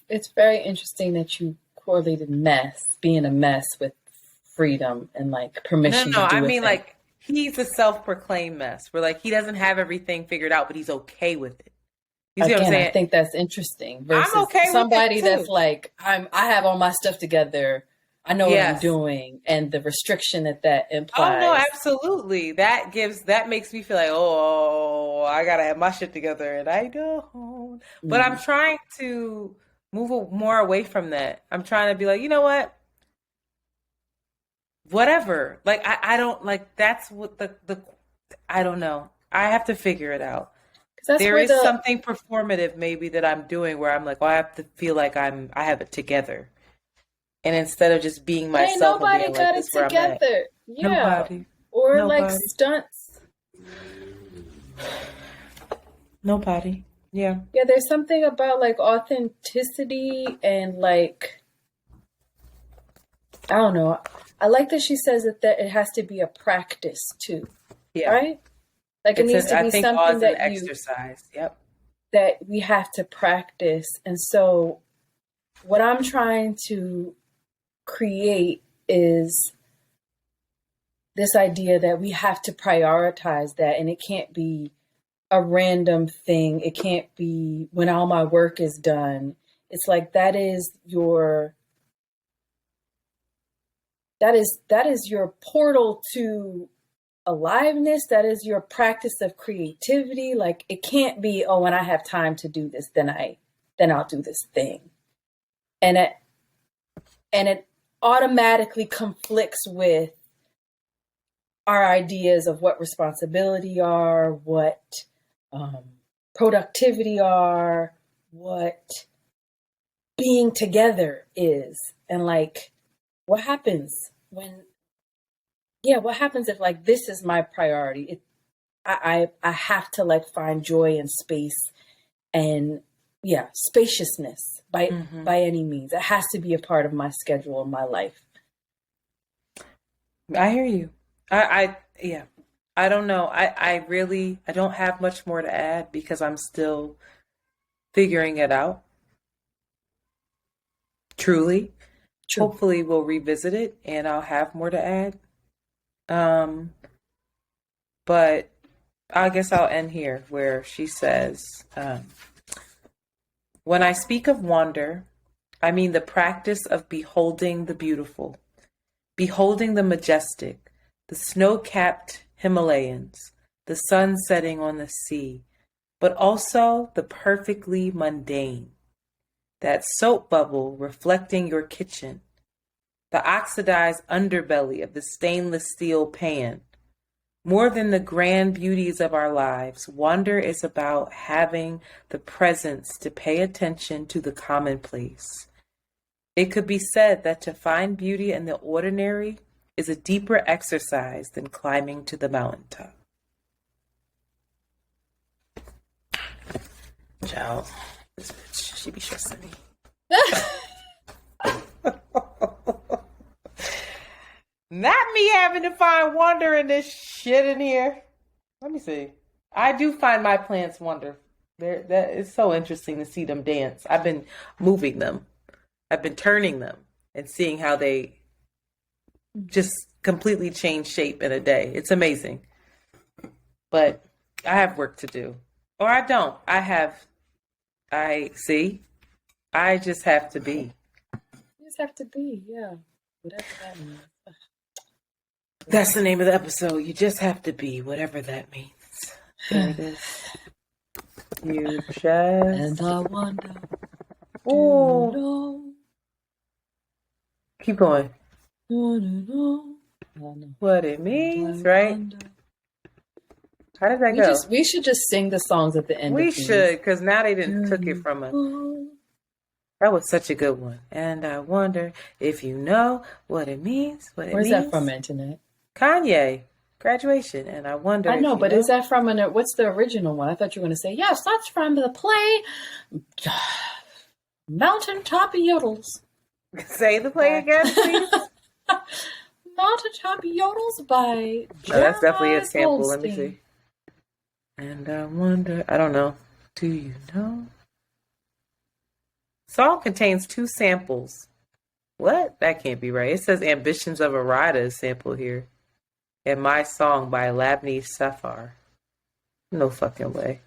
It's very interesting that you correlated being a mess with freedom and like permission No, to do I a mean thing. like he's a self-proclaimed mess where like he doesn't have everything figured out, but he's okay with it. You see what I'm saying? I think that's interesting. Versus I'm okay somebody with it too. that's like, I have all my stuff together. I know what I'm doing, and the restriction that implies. Oh no, absolutely. That makes me feel like, oh, I gotta have my shit together, and I don't. But I'm trying to move more away from that. I'm trying to be like, you know what? Whatever. Like I don't like. That's what the I don't know. I have to figure it out. There is something performative maybe that I'm doing where I'm like, well, I have to feel like I have it together. And instead of just being myself, ain't nobody and being got like, it together. Yeah. Nobody. Or like stunts. Nobody. Yeah. Yeah, there's something about like authenticity and like, I don't know. I like that she says that it has to be a practice too. Yeah. Right? Like it needs to be something that exercise. Yep. That we have to practice. And so what I'm trying to create is this idea that we have to prioritize that, and it can't be a random thing. It can't be when all my work is done. It's like that is your portal to aliveness. That is your practice of creativity. Like it can't be, oh, when I have time to do this, then I'll do this thing. And it automatically conflicts with our ideas of what responsibility are, what productivity are, what being together is. And like, what happens if like this is my priority? I have to like find joy and space and spaciousness by any means. It has to be a part of my schedule and my life. I hear you. I don't know. I don't have much more to add because I'm still figuring it out. Truly. True. Hopefully we'll revisit it and I'll have more to add. But I guess I'll end here where she says, when I speak of wonder, I mean the practice of beholding the beautiful, beholding the majestic, the snow-capped Himalayas, the sun setting on the sea, but also the perfectly mundane. That soap bubble reflecting your kitchen, the oxidized underbelly of the stainless steel pan. More than the grand beauties of our lives, wonder is about having the presence to pay attention to the commonplace. It could be said that to find beauty in the ordinary is a deeper exercise than climbing to the mountaintop. Child, this bitch, she be stressing me. Not me having to find wonder in this shit in here. Let me see. I do find my plants wonder. That is so interesting to see them dance. I've been moving them. I've been turning them and seeing how they just completely change shape in a day. It's amazing. But I have work to do. Or I don't. I just have to be. You just have to be, yeah. Whatever that means. That's the name of the episode. You just have to be, whatever that means. There it is. You just... And I wonder, Oh. know, Keep going. know. What it means, right? How did that go? We should just sing the songs at the end. We of these. should, because now they didn't took it from us. That was such a good one. And I wonder if you know what it means. Where's that from, Antoinette? Kanye. Graduation. And I wonder. I know, but is that from what's the original one? I thought you were going to say, yes, that's from the play Mountaintop Yodels. Say the play again, please. Mountaintop Yodels by that's definitely a sample. Goldstein. Let me see. And I wonder, I don't know. Do you know? Song contains 2 samples. What? That can't be right. It says Ambitions of a Rider is sample here. And My Song by Labney Safar. No fucking way.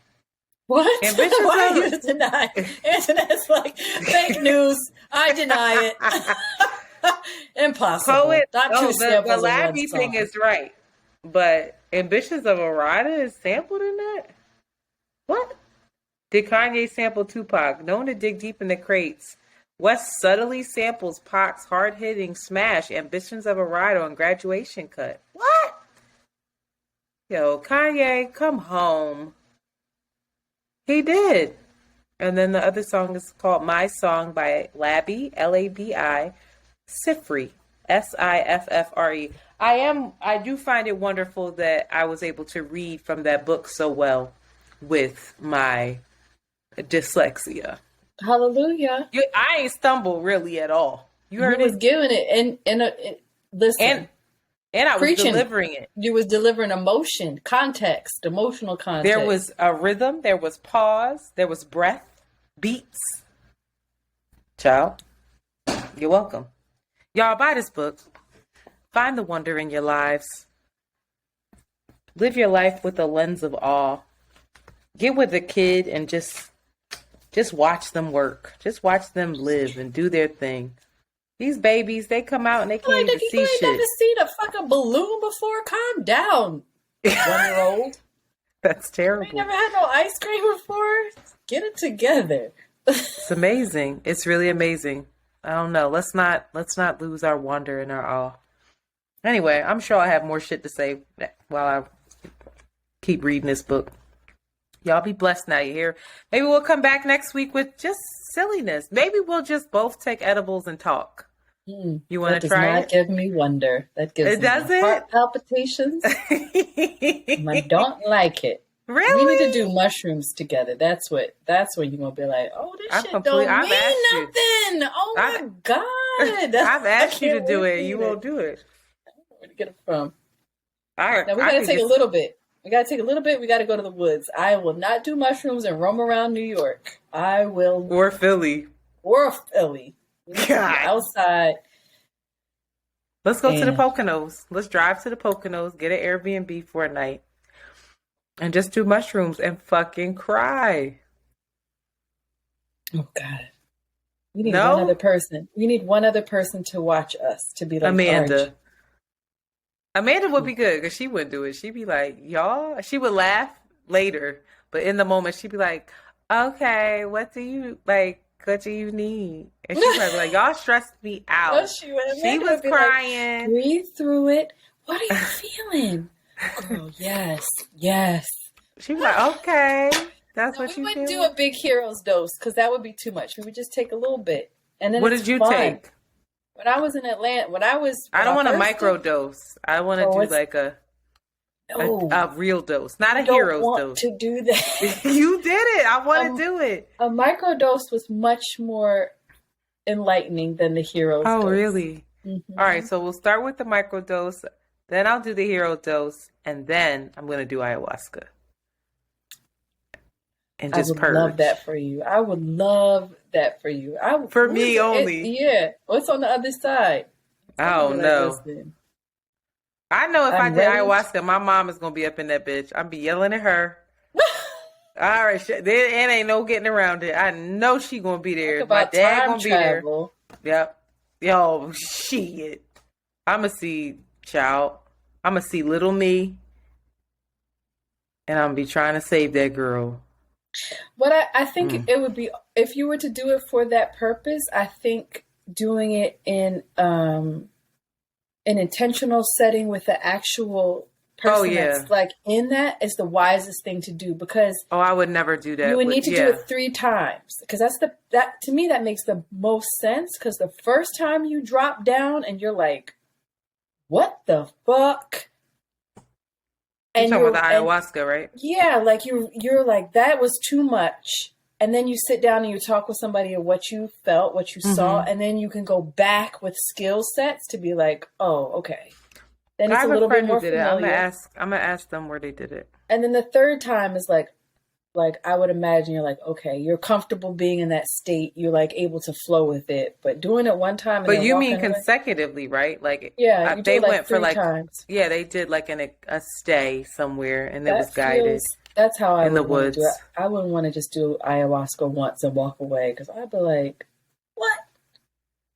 What? Ambitions Why of... are you denying? Internet's like, fake news. I deny it. Impossible. Poet, Not two samples the of one Labney song. thing is right. But Ambitions of a Rider is sampled in that? What? Did Kanye sample Tupac? Known to dig deep in the crates, West subtly samples Pac's hard-hitting smash Ambitions of a Rider on Graduation Cut. What? Yo, Kanye, come home. He did. And then the other song is called My Song by Labby, L-A-B-I, Sifri, S-I-F-F-R-E. I do find it wonderful that I was able to read from that book so well with my dyslexia. Hallelujah. I ain't stumbled really at all. You heard You was it? giving it listen. And I was preaching. delivering it. You was delivering emotion, context, emotional context. There was a rhythm, there was pause, there was breath, beats. Child, you're welcome. Y'all buy this book. Find the wonder in your lives. Live your life with a lens of awe. Get with a kid and just watch them work. Just watch them live and do their thing. These babies, they come out and they can't even see shit. You ain't never seen a fucking balloon before? Calm down, 1-year-old. That's terrible. You ain't never had no ice cream before? Get it together. It's amazing. It's really amazing. I don't know. Let's not lose our wonder and our awe. Anyway, I'm sure I have more shit to say while I keep reading this book. Y'all be blessed now, you hear? Maybe we'll come back next week with just silliness. Maybe we'll just both take edibles and talk. You want to try it? That does not give me wonder. That gives me heart palpitations. I don't like it. Really? We need to do mushrooms together. That's when you're going to be like, oh, this shit don't mean nothing. Oh, my God. I've asked you to do it. You won't do it. Where to get it from? Now, we got to take a little bit. We got to take a little bit. We got to go to the woods. I will not do mushrooms and roam around New York. I will. Or Philly. Outside. Let's go to the Poconos. Let's drive to the Poconos, get an Airbnb for a night, and just do mushrooms and fucking cry. Oh, God. We need one other person. We need one other person to watch us, to be like, Amanda. Amanda would be good because she wouldn't do it. She'd be like, y'all, she would laugh later, but in the moment she'd be like, okay, what do you like? What do you need? And she'd probably be like, y'all stressed me out. No, She Amanda was would be crying. Like, breathe through it. What are you feeling? Girl, yes. She'd be like, okay, that's No, what we you wouldn't feel. do a big hero's dose because that would be too much. We would just take a little bit, and then What it's did you fun. take? When I was in Atlanta, I don't want a first micro did- dose. I want to Oh, do it's- like a real dose, not a I don't hero's want dose. to do that. You did it. I want to do it. A microdose was much more enlightening than the hero's dose. Oh, really? Mm-hmm. All right, so we'll start with the microdose, then I'll do the hero dose, and then I'm going to do ayahuasca. And just I would purge. love that for you. I would love that for you. For me only. Yeah. What's on the other side? I don't know. I know if I'm I did ready. ayahuasca, my mom is going to be up in that bitch. I'm be yelling at her. All right, there ain't no getting around it. I know she going to be there. Talk My about dad time going to be travel. there. Yep. Yo, shit. I'm going to see child. I'm going to see little me. And I'm going to be trying to save that girl. What I think it would be, if you were to do it for that purpose, I think doing it in an intentional setting with the actual person that's like in that is the wisest thing to do, because I would never do that. You would need to do it 3 times, because that to me that makes the most sense, because the first time you drop down and you're like, what the fuck? And you're talking about the ayahuasca, right? Yeah, like you're like, that was too much. And then you sit down and you talk with somebody of what you felt, what you saw, and then you can go back with skill sets to be like, oh, okay. Then it's I have a little friend bit more who did familiar. it. I'm gonna ask them where they did it. And then the third time is like I would imagine you're like, okay, you're comfortable being in that state. You're like able to flow with it. But doing it one time, and but then you mean walking away, consecutively, right? Like, yeah, you they do it went for 3 like times. Yeah, they did like a stay somewhere, and it was That guided. That's how I in the would wanna woods. do it. I wouldn't want to just do ayahuasca once and walk away, because I'd be like, what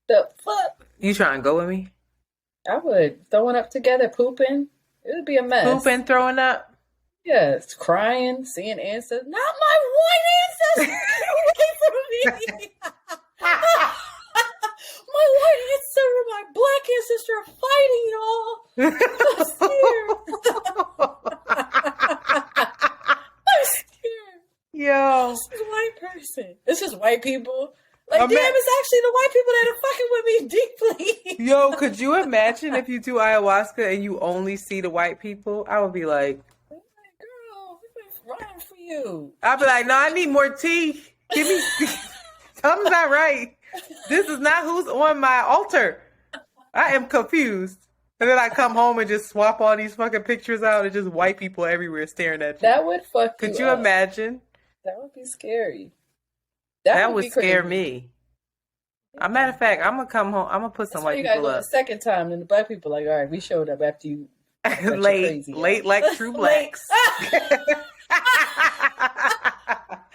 the fuck? You trying to go with me? I would. Throwing up together, pooping. It would be a mess. Pooping, throwing up. Yes, crying, seeing ancestors. Not my white ancestors! Get away from me! My white ancestor and my black ancestor are fighting, y'all. I'm scared. Yo. This is a white person. This is white people. Like, Ima- damn, it's actually the white people that are fucking with me deeply. Yo, could you imagine if you do ayahuasca and you only see the white people? I would be like, Girl, we've been running for you. I'd be like, no, I need more tea. Give me something's not right. This is not who's on my altar. I am confused. And then I come home and just swap all these fucking pictures out and just white people everywhere staring at you. That would fuck Could you you up. imagine? That would be scary. That would be scare crazy. me. A matter of fact, I'm gonna come home. I'm gonna put some That's why white you gotta people go up. the second time, and the black people are like, all right, we showed up after you. late like true blacks.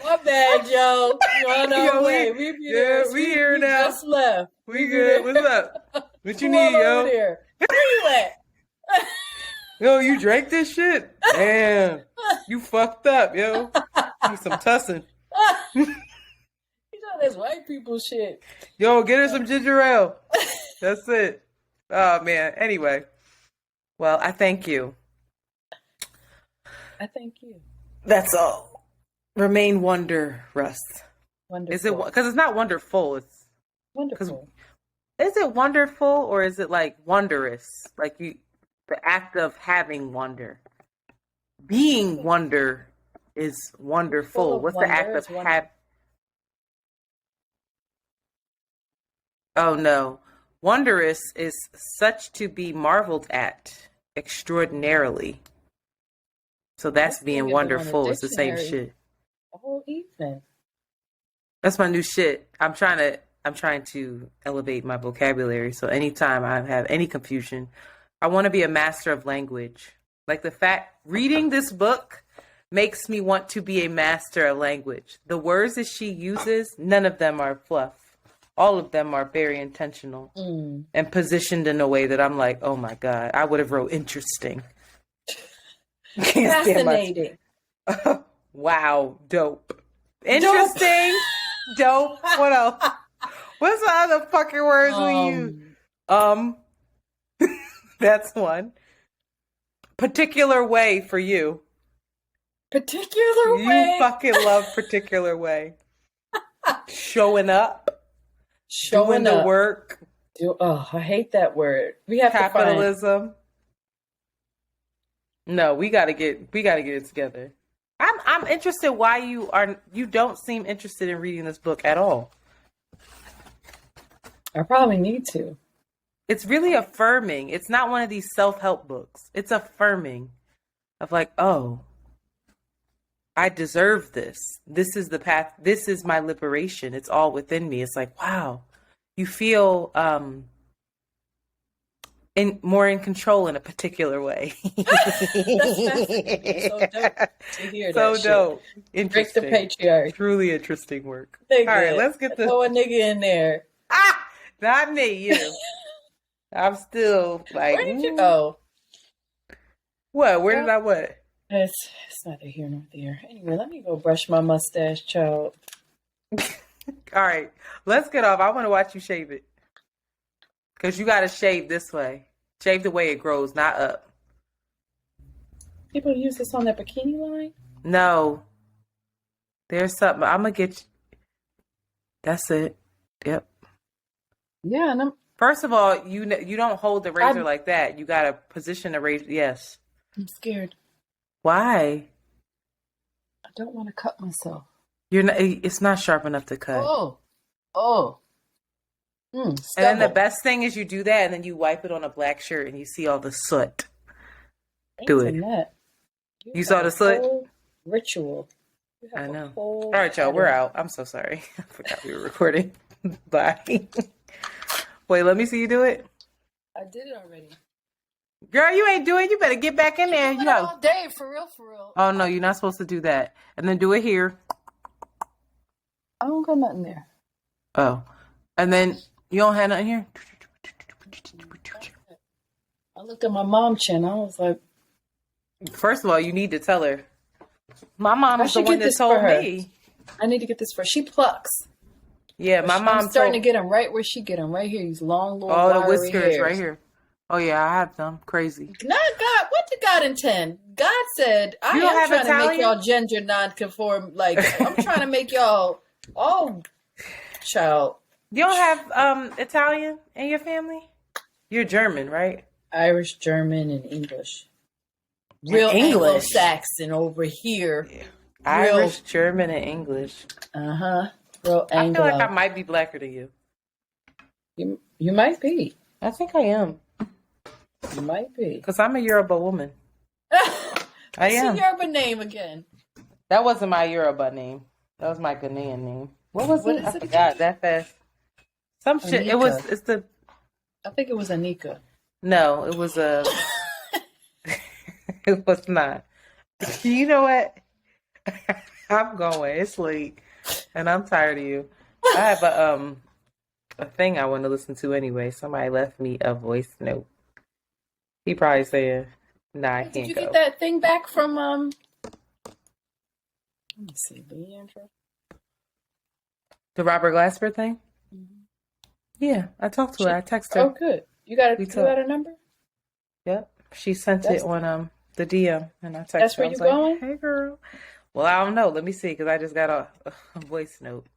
My bad, Joe. You're on our Yo, way. we- We be yeah, there. we here now. Just left. We good. What's up? What you Who need, over yo? there? Where you at? Yo, you drank this shit? Damn. You fucked up, yo. Need some tussin. You know that's white people shit. Yo, get her some ginger ale. That's it. Oh, man. Anyway. Well, I thank you. I thank you. That's all. Remain wondrous. Wonderful. Is it because it's not wonderful? It's wonderful? Is it wonderful or is it like wondrous? Like the act of having wonder. Being wonder is wonderful. What's the act of have? Oh no. Wondrous is such to be marveled at extraordinarily. So that's being wonderful. It's the same shit. The whole evening. That's my new shit. I'm trying to elevate my vocabulary. So anytime I have any confusion, I want to be a master of language. Like the fact reading this book makes me want to be a master of language. The words that she uses, none of them are fluff. all of them are very intentional and positioned in a way that I'm like, oh my God, I would have wrote interesting. Fascinating. Wow, dope. Interesting, dope. What else? What's the other fucking words we use? That's one. Particular way for you. Particular way. You fucking love particular way. Showing up. Doing the work. I hate that word. We have capitalism. No, we gotta get it together. I'm interested why you don't seem interested in reading this book at all. I probably need to. It's really affirming. It's not one of these self-help books. It's affirming of like, oh, I deserve this. This is the path. This is my liberation. It's all within me. It's like, wow, you feel more in control in a particular way. That's fascinating. So dope to hear so that dope. Shit. Interesting. Break the patriarchy. Truly interesting work. Nigga. All right, let's get throw a nigga in there. Not me, you. I'm still like, where did you go? What? Where did I what? It's neither here nor there. Anyway, let me go brush my mustache, child. All right, let's get off. I want to watch you shave it. Because you got to shave this way. Shave the way it grows, not up. People use this on their bikini line? No. There's something. I'm going to get you. That's it. Yep. Yeah. And First of all, you don't hold the razor like that. You got to position the razor. Yes. I'm scared. Why? I don't want to cut myself. You're not. It's not sharp enough to cut. Oh. And then the best thing is you do that and then you wipe it on a black shirt and you see all the soot. Do it. You saw the soot? Ritual. I know. All right, y'all. We're out. I'm so sorry. I forgot we were recording. Bye. Wait, let me see you do it. I did it already. Girl, you ain't doing it. You better get back in there. You all day, for real. Oh, no, you're not supposed to do that. And then do it here. I don't got nothing there. Oh. And then you don't have nothing here? I looked at my mom's chin. I was like... First of all, you need to tell her. My mom is the one that told me. I need to get this for her. She plucks. Yeah, my mom I'm starting to get them right where she get them. Right here. These long, little the whiskers hairs. right here. Oh, yeah, I have them. Crazy. Not God. What did God intend? God said, I am trying to make y'all gender non-conform. Like, I'm trying to make y'all all child. You don't have Italian in your family? You're German, right? Irish, German, and English. Real Anglo-Saxon over here. Yeah. Irish, German, and English. Uh-huh. Real Anglo. I feel like I might be blacker than you. You might be. I think I am. You might be. Because I'm a Yoruba woman. I am. What's your Yoruba name again? That wasn't my Yoruba name. That was my Ghanaian name. What was it? I forgot that fast. Some shit. Anika. I think it was Anika. No, it was a... It was not. You know what? I'm going. It's late. And I'm tired of you. I have a thing I want to listen to anyway. Somebody left me a voice note. He probably saying, nah, I can't go. Did you get that thing back from, let me see, Leandra? The Robert Glasper thing? Mm-hmm. Yeah, I talked to her. I texted her. Oh, good. You got a number? Yep. She sent it on the DM, and I texted her. That's where you're going? Hey, girl. Well, I don't know. Let me see, because I just got a voice note.